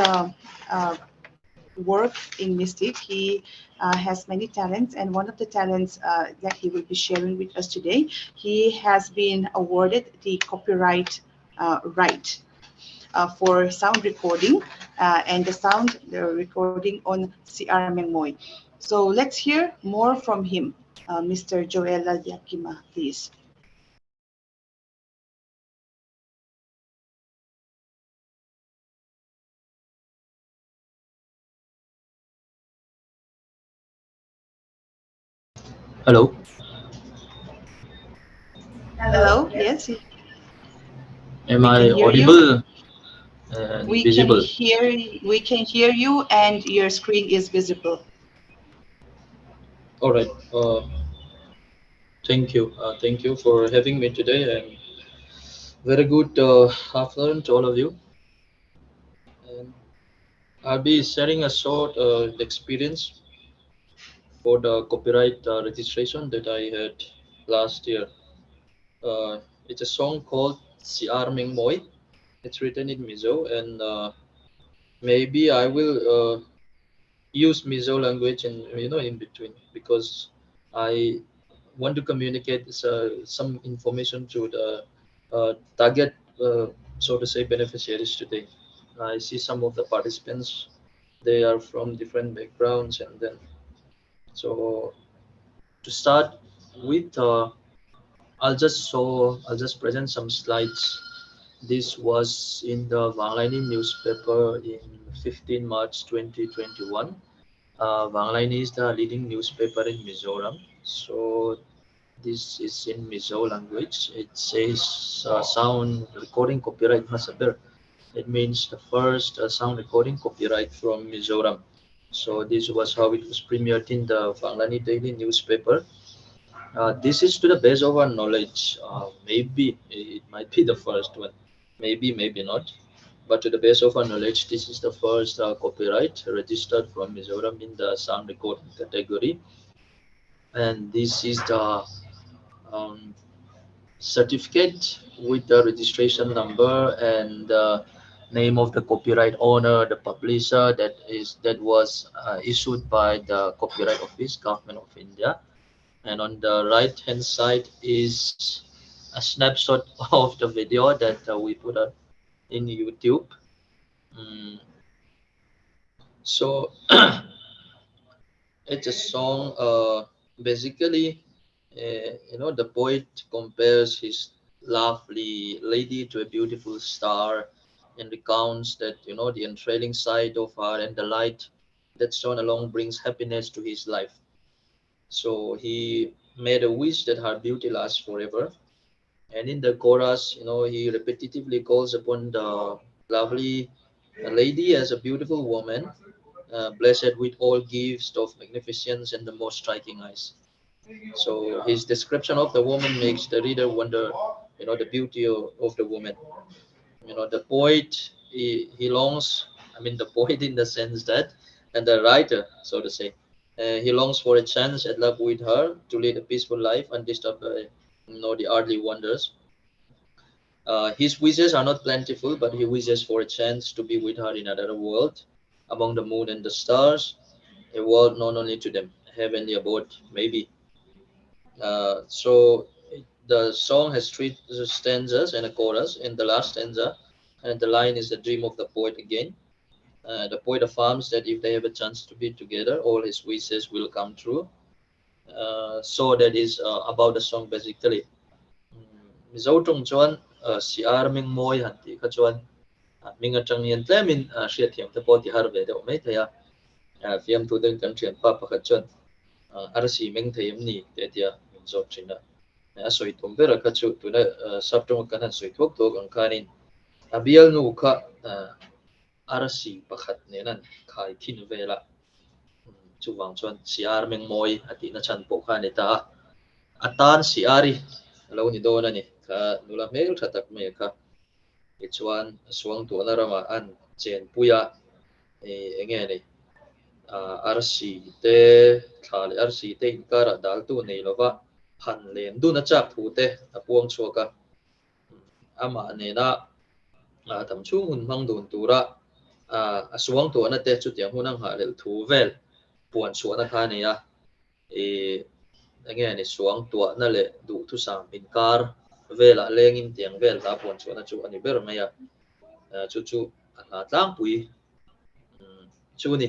work in Mystic, he has many talents, and one of the talents that he will be sharing with us today, he has been awarded the copyright right for sound recording and the recording on CR Mengmoy. So let's hear more from him. Mr. Joel Lalbiakima, please. Hello. Hello, yes. Am I audible and visible? We can hear you, and your screen is visible. All right. Thank you. Thank you for having me today, and very good afternoon to all of you. And I'll be sharing a short experience for the copyright registration that I had last year. It's a song called CR Mengmoy. It's written in Mizo, and maybe I will use Mizo language and in between, because I want to communicate some information to the target, so to say, beneficiaries today. I see some of the participants, they are from different backgrounds, and then so to start with, I'll just present some slides. This was in the Vanglani newspaper in 15 March 2021. Vanglani is the leading newspaper in Mizoram. So This is in Mizo language. It says sound recording copyright Masabir. It means the first sound recording copyright from Mizoram. So this was how it was premiered in the Banglani Daily newspaper. This is to the best of our knowledge. Maybe it might be the first one. Maybe, maybe not. But to the best of our knowledge, this is the first copyright registered from Mizoram in the sound recording category. And this is the um, certificate with the registration number and the name of the copyright owner, the publisher that was issued by the Copyright Office, Government of India. And on the right hand side is a snapshot of the video that we put up in YouTube. So it's a song. Basically, the poet compares his lovely lady to a beautiful star, and recounts that the entrailing sight of her and the light that shone along brings happiness to his life. So he made a wish that her beauty lasts forever. And in the chorus, he repetitively calls upon the lovely lady as a beautiful woman, blessed with all gifts of magnificence and the most striking eyes. So his description of the woman makes the reader wonder, the beauty of the woman. The poet, he longs, I mean, the poet in the sense that, and the writer, so to say, he longs for a chance at love with her to lead a peaceful life undisturbed by, the earthly wonders. His wishes are not plentiful, but he wishes for a chance to be with her in another world, among the moon and the stars, a world known only to them, a heavenly abode, maybe. So the song has three stanzas and a chorus. In the last stanza, and the line is the dream of the poet again. The poet affirms that if they have a chance to be together, all his wishes will come true. So that is about the song basically. Mizo trong chuan si ar ming moi han ti kha chuan ming atang yen tle min hria thiam te po ti har ve deuh mai theia fiam thu den kan thian pa pakhat chuan ar si meng theim ni te tia min zo thina a soi tum vera kha chu tuna sap tong kan han soi thok tok ang khanin abial nu kha ar si pakhat ne nan khai thin vela chu wang chuan si ar meng moi ati na chan po kha ne ta atan si ari lo ni do na ni kha nula mel thatak me kha chuan suang tu na rama an chen puya enge nei arsi te thale arsi te in kara dal tu nei lova han len du na chak thu te apuang chuaka ama ne na tam chu mun mang don tura suang tu na te chu tiang hunang ha lel thu vel puan chu na kha ne ya e enge ne suang tu na le du thu sam in kar vela lengin tiang vel ta puan chu na chu ani ber maya chu chu la tlang pui chu ni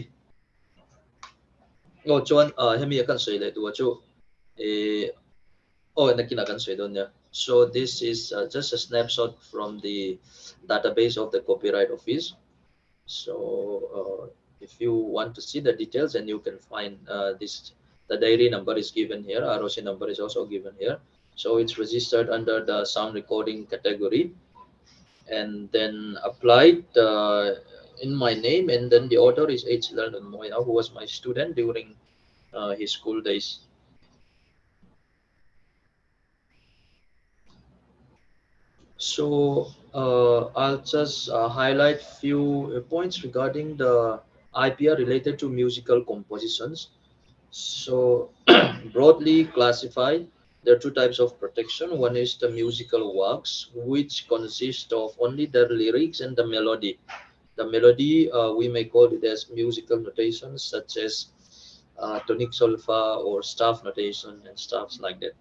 chuan hemi kan soi le tu chu nakina kan soi don ya. So this is just a snapshot from the database of the Copyright Office. So if you want to see the details, and you can find the diary number is given here, ROC number is also given here. So it's registered under the sound recording category and then applied in my name, and then the author is H. Leonard Moya, who was my student during his school days. So I'll just highlight few points regarding the IPR related to musical compositions. So broadly classified, there are two types of protection. One is the musical works, which consist of only the lyrics and the melody. The melody, we may call it as musical notations such as tonic solfa or staff notation and stuffs like that.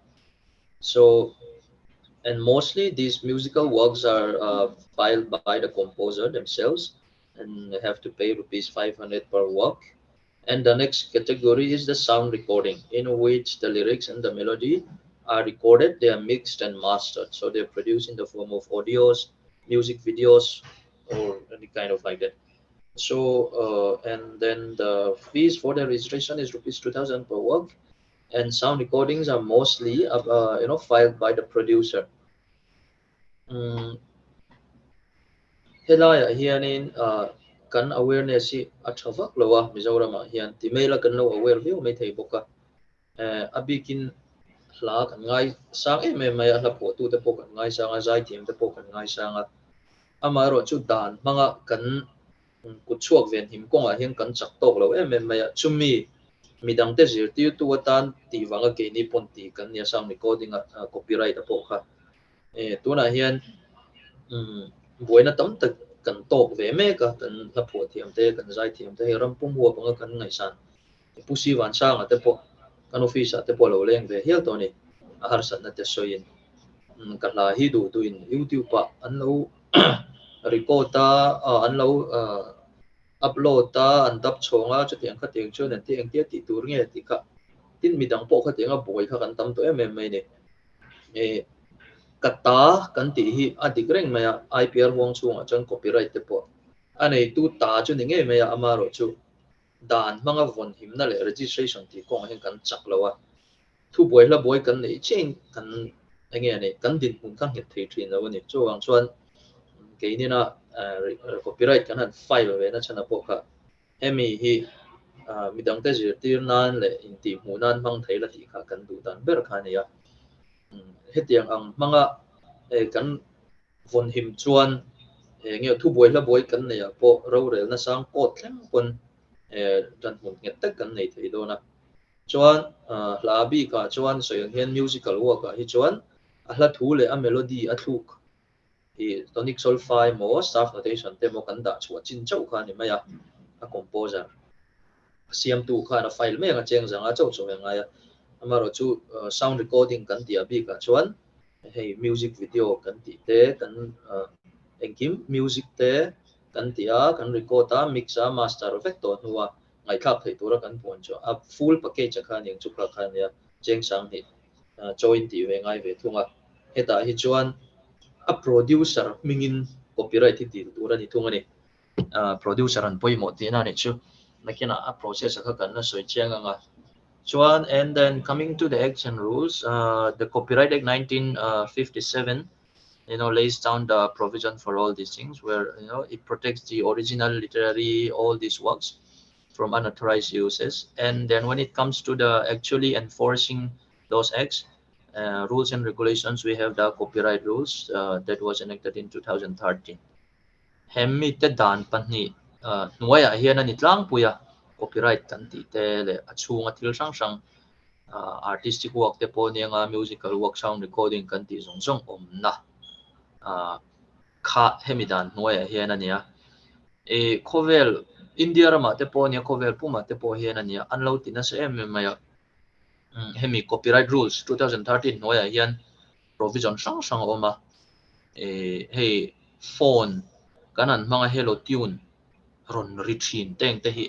So, and mostly these musical works are filed by the composer themselves, and they have to pay rupees 500 per work. And the next category is the sound recording, in which the lyrics and the melody are recorded, they are mixed and mastered. So they're produced in the form of audios, music videos, or any kind of like that. So, and then the fees for the registration is rupees 2,000 per work. and sound recordings are mostly filed by the producer. Helaya hianin kan awareness si athavak lawa Mizoram hian timela kan lo aware view may thei boka abikin hla kan ngai sang em mai la po tu te po kan ngai sang zai tiam te po kan ngai sang amaro chu dan manga kan kuchuak ven him konga hian kan chak tok lo em mai chumi midang te zir ti tu tan ti wanga ke ni pon ti kan ya sang recording copyright po kha tuna hian buena tam tak kan tok ve me ka kan la po thiam te kan zai thiam te ram pum huwa panga kan ngai san pusi wan sang te po kan office te po lo leng ve hial to ni har san na te soin kan la hi du tu in YouTube pa an lo record ta an lo upload ta an dap chonga chu tiang kha tiang chu nan tiang tia ti tur nge ti kha tin midang po kha tianga boy kha kan tam to em mai ne kata kan ti hi adigreng maya IPR wong chunga chang copyright te po anei tu ta chu ni nge maya amaro chu dan manga von him na le registration ti kong hen kan chak lawa thu boy la boy kan nei chen kan nge ne kan din mun kan het thei thin lawa ni chu wang chuan ke ni na copyright kan han file ve na chana po kha emi hi midang te zir tir nan le in ti mu nan mang thei la ti kha kan du dan ber kha ne ya hetiang ang mga kan von him chuan nge thu boy la boy kan ne po ro rel na sang kot thleng pon dan mun nge tak kan nei thei do na chuan la bi ka chuan soyang hian musical work hi chuan a hla thu le a melody a thuk hi tonic sol fai mo staff notation te mo kan da chuan chin chau kha ni maya a composer siam tu kha na file me nga cheng zanga chau chau nga ya amaro chu sound recording kan ti abi ka chuan hey music video kan ti te kan engkim music te kan ti a kan record a mix a master effect to nuwa ngai khak thei tura kan pon cho a full package kha ning chu kha ya cheng sang ni join ti we ngai ve thunga heta hi chuan a producer mingin copyright ti tura ni thunga ni producer an poimo ti na ni chu nakina a process kha kan na soi cheng anga chuan and then coming to the action rules the Copyright Act 1957 lays down the provision for all these things where it protects the original literary all these works from unauthorized uses. And then when it comes to the actually enforcing those acts rules and regulations, we have the copyright rules that was enacted in 2013 hemmi te dan panni nuaya hian ani tlang puya copyright kan ti te le achunga thil sang sang artistic work te po nianga musical work sound recording kan ti zong zong omna kha hemidan nuaya hian ania khovel India rama te po nia khovel puma te po hian ania anlo tina se em maya hemi copyright rules 2013 nuaya hian provision sang sang oma hey phone kanan mga hello tune ron rithin teng te hi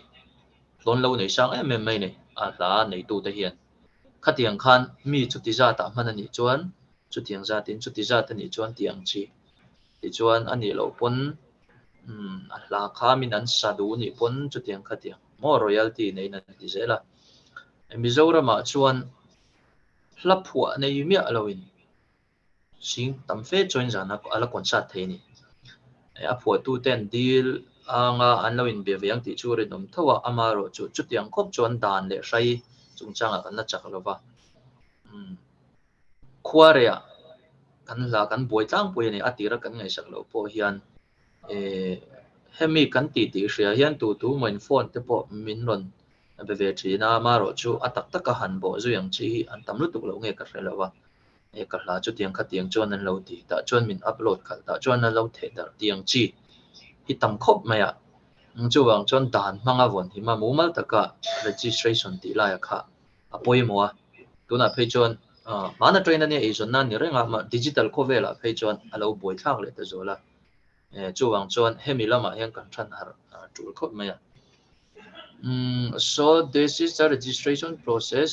lon lo nei sang em mai nei a la nei tu te hian khatiang khan mi chuti za ta manani chuan chutiang za tin chuti za ta ni chuan tiang chi ti chuan ani lo pon a la kha min an sadu ni pon chutiang khatiang mo royalty nei na ti zela Mizoram ma chuan hlapua nei mi alowin sing tam fe join zana ala konsat thei ni a phua tu ten deal anga anlo in be viang ti chu re nom thawa amaro chu chutiang khop chuan dan le rai chungchanga kan na chak lova khuarea kan la kan boi tlang pui ni atira kan ngai sak lo po hian hemi kan ti hria hian tu moin phone te po min ron be ve thina maro chu atak taka han bo zuyang chi an tam lu tuk lo nge ka hrelawa ka hla chu tiang kha tiang chuan an lo ti ta chuan min upload khal ta chuan an lo the dar tiang chi hi tam khop maya chu wang chuan dan manga von hi ma mumal taka registration ti la ya kha apoi moa tuna phei chuan mana train ani e zon na ni renga ma digital covela phei chuan alo boi thak le ta zola chu wang chuan hemi lama hian kan than har tul khop maya so this is the registration process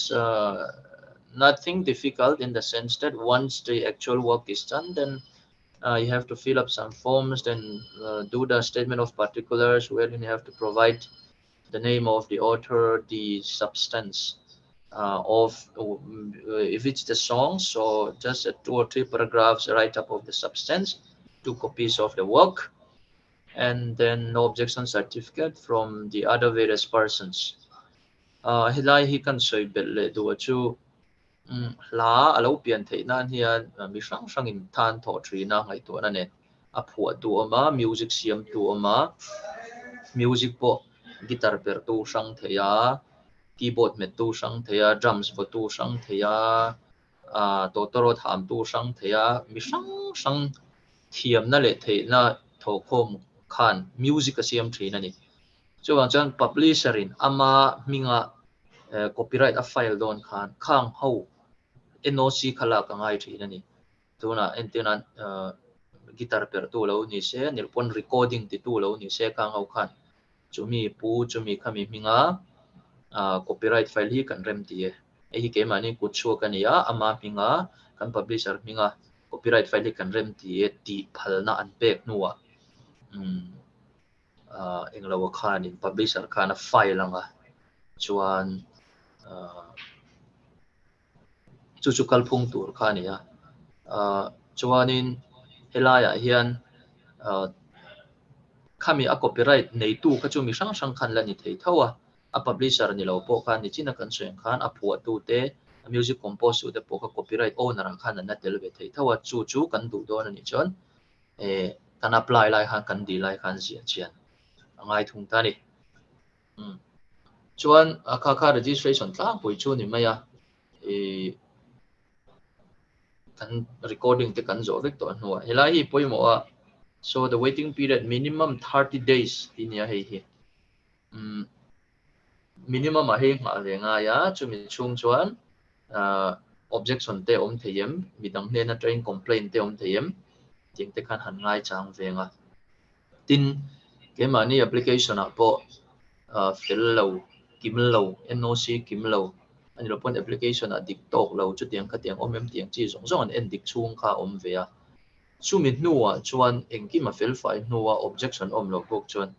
nothing difficult in the sense that once the actual work is done then you have to fill up some forms, then do the statement of particulars wherein you have to provide the name of the author, the substance, if it's the song, so just 2 or 3 paragraphs write up of the substance, 2 copies of the work, and then no objection certificate from the other various persons. Hilai hi kan soi bel le du chu la alo pian thei nan hian mi sang sang in than tho tri na ngai to na ne a phua tu ama music siam tu ama music po guitar per tu sang theya keyboard met tu sang theya drums po tu sang theya to toro tham tu sang theya mi sang sang thiam na le thei na tho khom khan music siam thri na ni chuan chan publisher in ama minga copyright a file don khan khang ho NOC khala ka ngai thri na ni tuna entina guitar per tu lo ni se nilpon recording ti tu lo ni se kang ho khan chumi pu chumi khami minga copyright file hi kan rem ti e hi ke mani ku chu kan ya ama minga kan publisher minga copyright file hi kan rem ti phalna an pek nuwa englaw khan in publisher khan a file anga chuan chu kalphung tur khan ya chuanin helaya hian khami a copyright nei tu ka chu mi sang sang khan la ni thei thawa a publisher ni lo po khan ni china kan chen khan a phua tu te music compose tu te po ka copyright owner khan na tel ve thei thawa chu kan du do na ni chon kan apply lai khan kan di lai khan zia chian angai thung ta ni chuan kha registration tlang pui chu ni maya kan recording te kan zo vek to nuwa helai hi poimo a so the waiting period minimum 30 days tinia hei hi minimum a hei ma le nga ya chumi chung chuan objection te om theyem midang hne na train complaint te om theyem ting te khan han ngai chang venga tin ke mani application a po fill lo kim lo NOC kim lo ani lo pon application a dik tok lo chu tiang kha tiang om em tiang chi zong zong an en dik chung kha om ve a chumi nuwa chuan engki ma fill file nuwa objection om lo bok chuan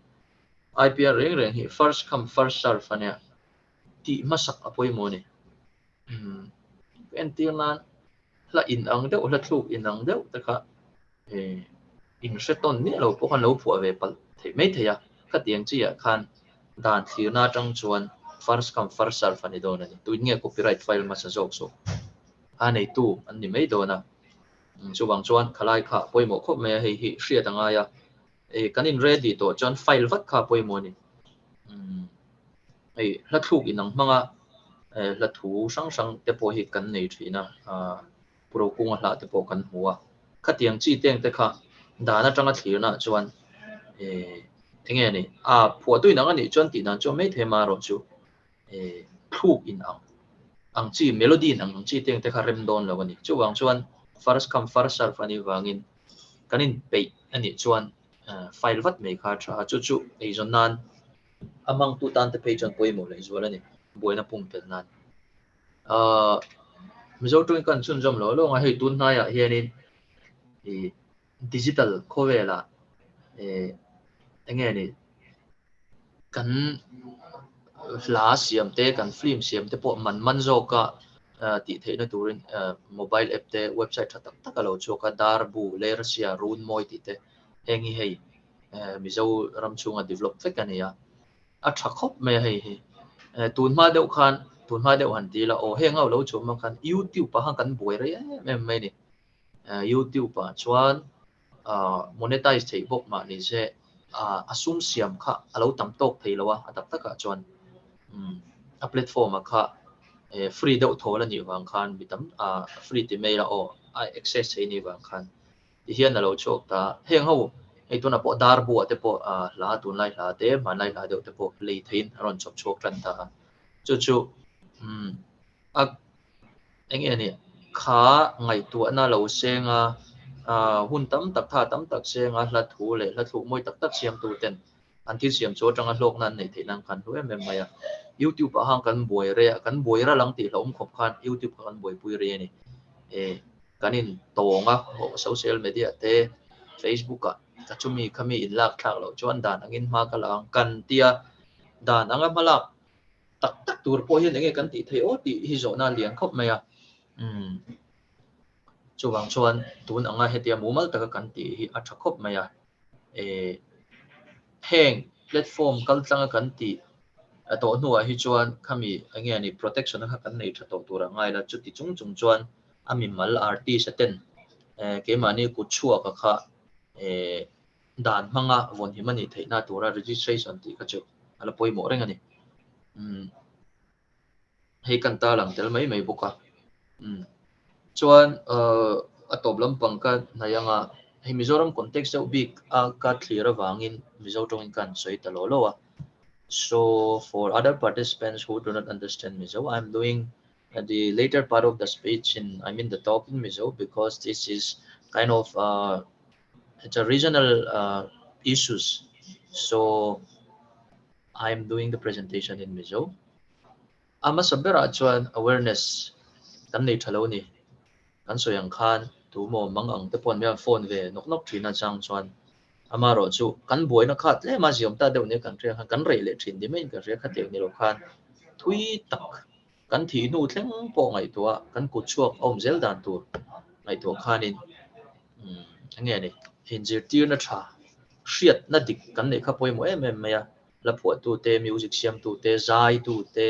IPR reng hi first come first serve ania ti masak apoi mo ni en tiang la in ang deuh la thluk in ang deuh ta kha in seton ni lo po khan lo phu ve pal thei mai theya kha tiang chi a khan dan thirna tang chuan first come first serve ani don ani tu nge copyright file ma sa jok so anei tu an ni mai dona chuwang chuan khalai kha poimo khop me hei hi hria tanga ya kanin ready to chuan file vat kha poimo ni la thluk in ang manga la thu sang sang te po hi kan nei thina pro kunga hla te po kan hmuwa khatiang chi teng te kha dana tanga thirna chuan enge ni phua tu inang ani chuan ti nan chu mai thema ro chu thuk in ang chi melody ang chi teng te kha rem don lo ani chuwang chuan first come first serve ani wangin kanin pe ani chuan file vat mai kha tha chu ei zon nan amang tu tan te page on poimo le zual ani boina pum tel nan mizo tu kan chun jom lo nga hei tun na ya hianin digital khowela enge ni kan hla siam te kan film siam te po man zo ka ti theina turin mobile app te website tha tak alo choka dar bu ler sia run moi ti te hengi hei mizo ram chunga develop fek ania a thakop me hei hi tun ma deuh khan tun ma deuh han ti la o henga lo chuma khan YouTube pa han kan boi re em mai ni YouTube pa chuan monetize thei bok ma ni se asum siam kha alo tam tok thei lawa atak taka chuan a platform kha free deuh thola ni wang khan bitam free ti mai la o access thei ni wang khan ti hian alo chok ta heng ho ei tuna po dar bu ate po la tun lai la te man lai la deuh te po lei thein ron chop chok tlan ta chu enge ni kha ngai tu na lo senga hun tam tak tha tam tak senga la thu moi tak tak siam tu ten an thi siam cho tanga lok nan nei theilang kan hu em maya YouTube a hang kan boi ra lang ti hlom khop khan YouTube kan boi pui re ni kanin tonga social media te Facebook a ka chumi khami in lak thak lo chuan dan angin ma ka lang kan tia dan anga malak tak tur po hian enge kan ti thei o ti hi zo na lian khop mai a chuwang chuan tun anga hetia mumal taka kan ti hi a tha khop mai a heng platform kal tlanga kan ti to hnuah hi chuan khami enge ani protection kha kan nei tha to tura ngai la chuti chung chuan ami mal RT saten ke mani ku chua ka kha dan manga von hi mani theina tura registration ti ka chu ala poi mo reng ani hei kan ta lang tel mai boka chuan atop lampang ka nayanga hei Mizoram context au big a ka clear awangin Mizoram kan soi ta lo lo. So for other participants who do not understand Mizo, I'm doing the later part of the speech the talk in Mizo, because this is kind of it's a regional issues. So I'm doing the presentation in Mizo. Ama sabera chuan awareness kan nei thalo ni kan soyang khan tu mo mang ang te pon me phone ve nok thina chang chuan amaro chu kan boina khat le ma jiom ta de ne kan ria kan rei le thin di main ka ria kha te ni lo khan thui tak kan thi nu thleng po ngai tua kan ku chuak om zel dan tu ngai to khanin nge ni hinjir tir na tha hriat na dik kan nei kha poi mo em ya la pho tu te music siam tu te zai tu te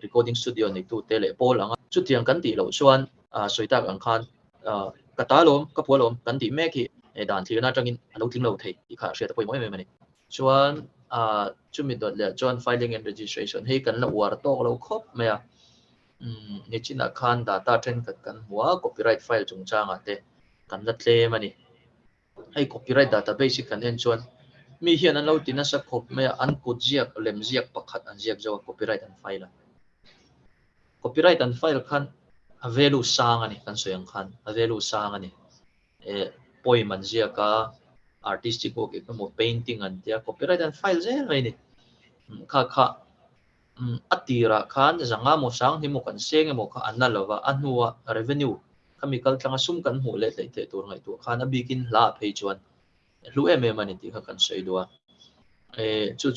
recording studio nei tu te le pol anga chu tiang kan ti lo chuan soitak ang khan katalom kapolom kan ti me ki dan thina tangin alo thing lo thei ti kha hria ta poi moi me mani chuan chumi dot le chuan filing and registration hei kan la war to lo khop me a ni china khan data train kan huwa copyright file chung changa te kan la tle mani hei copyright database kan hen chuan mi hian an lo tina sa khop me an kut ziak lem ziak pakhat an ziak zo copyright and file copyright and file khan a value sang ani kan soyang khan a value sang ani poi man zia ka artistic work ek mo painting an tia copyright and file zel mai ni kha atira khan zanga mo sang ni mo kan seng mo kha anna lova anhuwa revenue chemical tlanga sum kan hu le te te tur ngai tu khan a bikin la phei chuan lu em mani ti kha kan sei duwa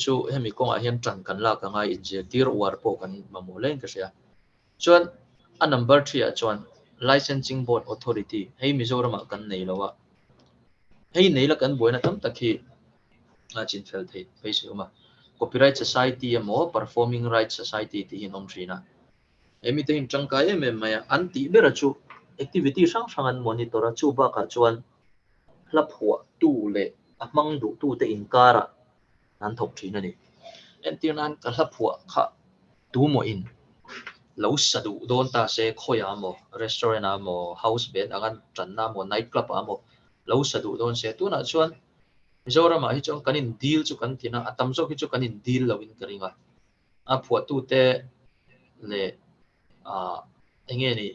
chu hemi kong a hian tran kan la ka ngai inje tir war po kan mamoleng ka sia chuan a number 3 a chuan licensing board authority hei Mizoram kan nei lawa hei nei la kan boina tam takhi chin fel thei peisuma copyright society amo performing rights society ti hinom thina emi te in changkai maya anti bera chu activity sang an monitor chu ba ka chuan la phua tu le amang du tu te inkara nan thok thina ni entinan ka la phua kha tu mo in lo sadu don ta se khoya mo restaurant amo house bed angan channa mo night club amo lo sadu don se tu na chuan Mizoram hi chong kanin deal chu kan tina atam zo hi chu kanin deal lawin karinga a phua tu te le enge ni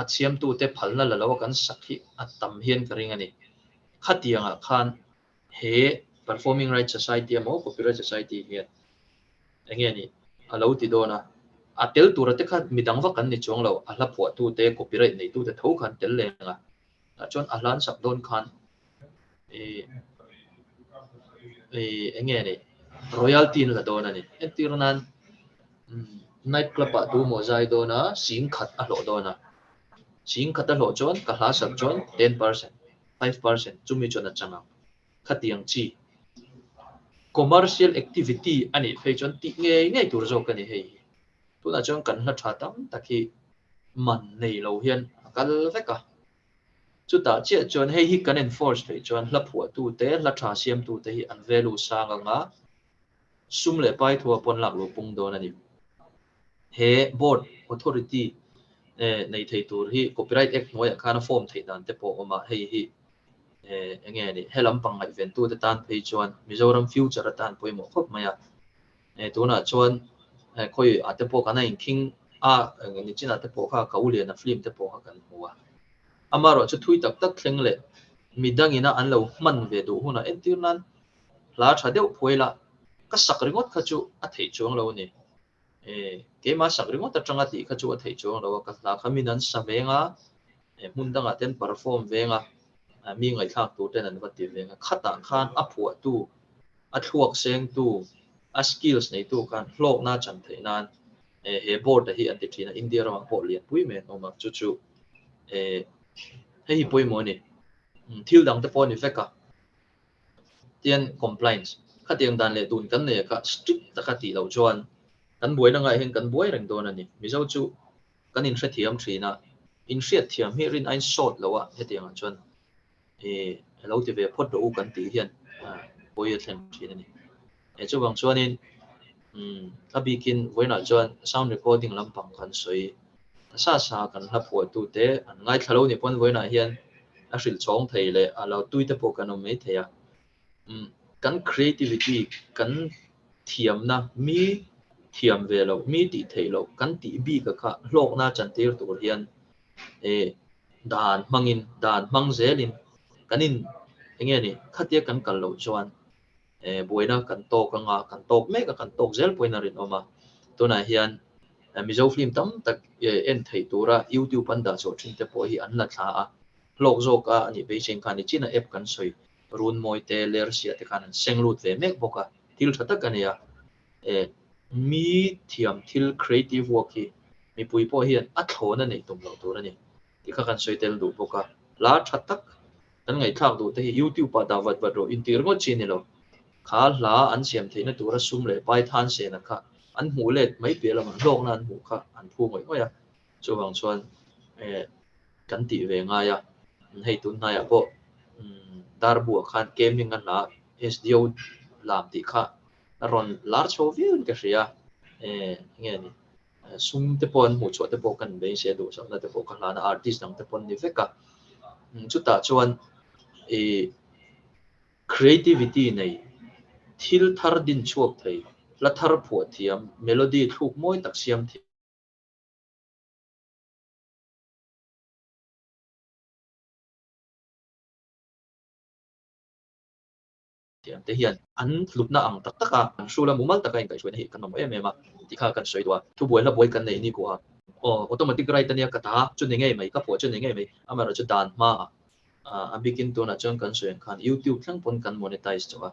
a chiam tu te phalna la lo kan sakhi atam hian karinga ni khatianga khan he performing rights society amo copyright society hian enge ni alo ti dona atel turate kha midang wa kan ni chong lo ala phua tu te copyright nei tu te tho khan tel lenga chon ahlan sak don khan enge ni royalty la dona ni entirnan night club a tu mo zai dona sing khat a lo dona sing khat a lo chon ka hla sak chon 10% 5% chumi chona changa khatiang chi commercial activity ani phei chon ti nge tur zo kan ni hei tu na chon kan hla tha tam takhi man nei lo hian kal veka chu ta che chon hei hi kan enforce thei chon hla phua tu te hla tha siam tu te hi an value sang anga sum le pai thua pon lak lo pung don ani he board authority nei thei tur hi copyright act noi khana form thei dan te po oma hei hi enge ni helam pangai ven tu te tan phei chuan Mizoram future tan poi mo khop maya tu na chuan khoi ate po kana in king ni china te po kha kauli na film te po kha kan huwa amaro chu thui tak tak thleng le midangina an lo man ve du huna entirnan la tha deuh phoila ka sakringot kha chu a thei chuang lo ni ke ma sakringot atanga ti kha chu a thei chuang lo ka la khaminan samenga mundanga ten perform venga mi ngai thak tu ten an vati venga khata khan apua tu athuak seng tu a skills nei tu kan hlok na chan theinan he board hi anti thina India rawang po lian pui men oma chu chu hei pui mo ni thil dang te pon effect tian compliance khatiang dan le tun kan ne ka strict ta khati lo chuan kan buai na ngai hen kan buai reng don ani mi zo chu kan in thiam thina in thiam hi rin ein short lo wa hetiang chuan lo ti ve phot do kan ti hian boi thlen thina ni chu bang chuan in a bikin voina chuan sound recording lampang kan soi sa kan hla phua tu te an ngai thalo ni pon voina hian a hril chong thei le a lo tuite po kan me theya kan creativity kan thiam na mi thiam ve lo mi ti thei lo kan ti bi ka kha hlok na chan tir tur hian dan mangin dan mang zelin kanin enge ni khatia kan kal lo chuan boina kan to ka nga kan tok me ka kan tok zel poina rin oma tuna hian mizo film tam tak en thei tura YouTube anda so thin te po hi an la tha a hlok zo ka ani beijing kan ni china app kan soi run moi te ler sia te kan senglut ve mek boka til thata kania mi thiam thil creative work hi mi pui po hian a thona nei tum lo tur ani ti kha kan soi tel du boka la thatak kan ngai thak du te hi YouTube pa da wat ro in tir ngo chi ni lo kha la an siam theina tura sum le pai than se na kha an mu le mai pe la man lok nan mu kha an phu ngoi oya chu wang chuan kan ti ve nga ya hei tun na ya po dar bu khan gaming an la SDO lam ti kha ron lar cho viun ka ria nge ni sum te pon mu cho te po kan be se do sa na te po kan la na artist nang te pon ni fe ka chu ta chuan creativity nei thil thar din chuak thei la thar phua thiam melody thuk moi tak siam thiam te hian an lupna ang tak taka an shula mumal taka in kai chwen hi kan nom em em a ti kha kan soi dwa thu boi la boi kan nei ni ko automatic right ania ka ta chu ni ngai mai ka phua chu ni ngai mai amara chu dan ma a bikin to na chang kan soi khan YouTube thlang pon kan monetize chawa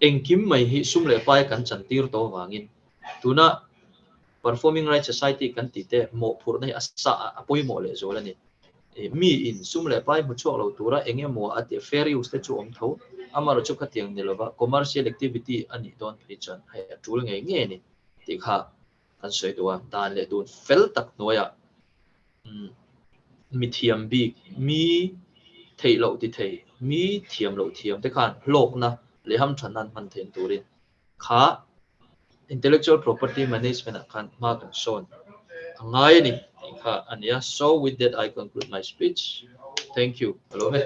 engkim mai hi sum le pai kan chan tir to wangin tuna performing rights society kan ti te mo phur nei asa apoi mo le zo la ni mi in sum le pai mu chok lo tura enge mo ati fair use te chu om tho amaro chu khatiang ni lova commercial activity ani don phichan hai atul ngai nge ni ti kha kan soi tuwa dan le dun fel tak noya mi thiam bi mi thei lo ti thei mi thiam lo thiam te khan lok na le ham thanan man then turin kha intellectual property management khan ma kan son ngai ni kha ania so with that I conclude my speech. Thank you. Hello me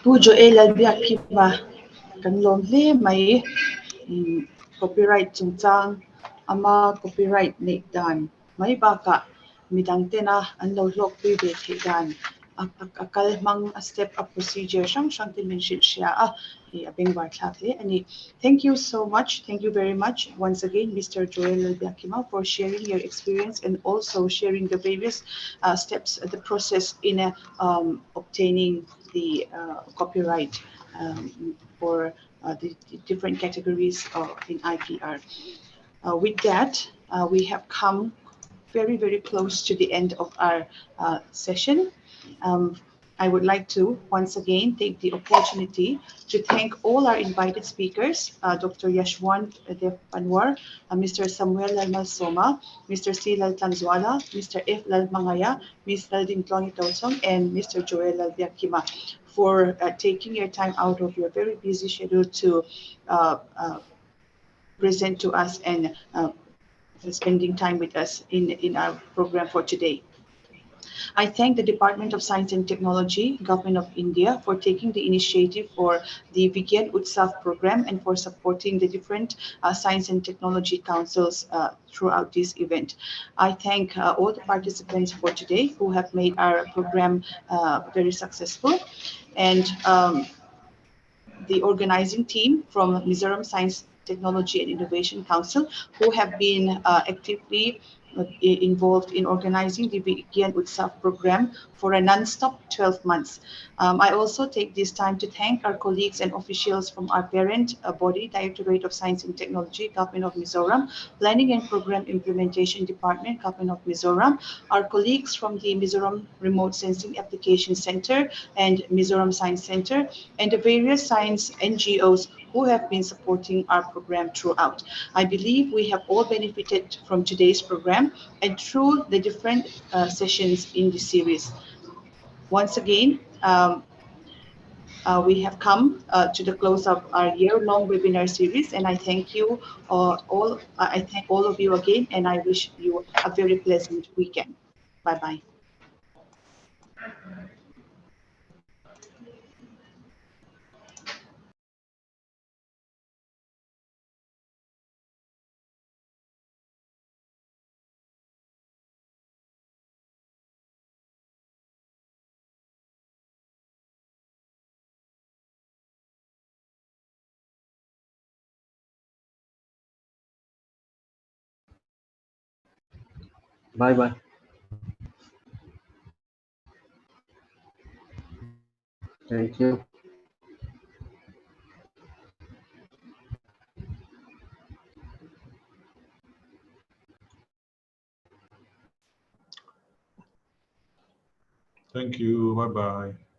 Pujo elal biak kiba kan lom le mai copyright chungchang ama copyright ne dan mai ba ka midang tena an lo lok pi ve the dan akal mang a step up procedure shang tin mention shia a beng war thla the ani thank you so much, thank you very much once again Mr. Joel Biakima for sharing your experience and also sharing the various steps the process in obtaining the copyright for the different categories in IPR. With that, we have come very close to the end of our session. I would like to once again take the opportunity to thank all our invited speakers, Dr. Yashwant Dev Panwar, Mr. Samuel Lalmal Soma, Mr. C. Lal Tanzwala, Mr. F. Lal Mangaya, Ms. Laldin Tloni Tausong, and Mr. Joel Lal Biakima for taking your time out of your very busy schedule to present to us and spending time with us in our program for today. I thank the Department of Science and Technology, Government of India, for taking the initiative for the Vigyan Utsav program and for supporting the different science and technology councils throughout this event. I thank all the participants for today who have made our program very successful, and the organizing team from Mizoram Science Technology and Innovation Council, who have been actively involved in organizing the Vigyan Utsav program for a non-stop 12 months. I also take this time to thank our colleagues and officials from our parent body, Directorate of Science and Technology, Government of Mizoram, Planning and Program Implementation Department, Government of Mizoram, our colleagues from the Mizoram Remote Sensing Application Center and Mizoram Science Center, and the various science NGOs who have been supporting our program throughout. I believe we have all benefited from today's program and through the different sessions in the series. Once again, we have come to the close of our year-long webinar series, and I thank you all. I thank all of you again, and I wish you a very pleasant weekend. Bye-bye. Bye-bye. Thank you. Thank you. Bye-bye.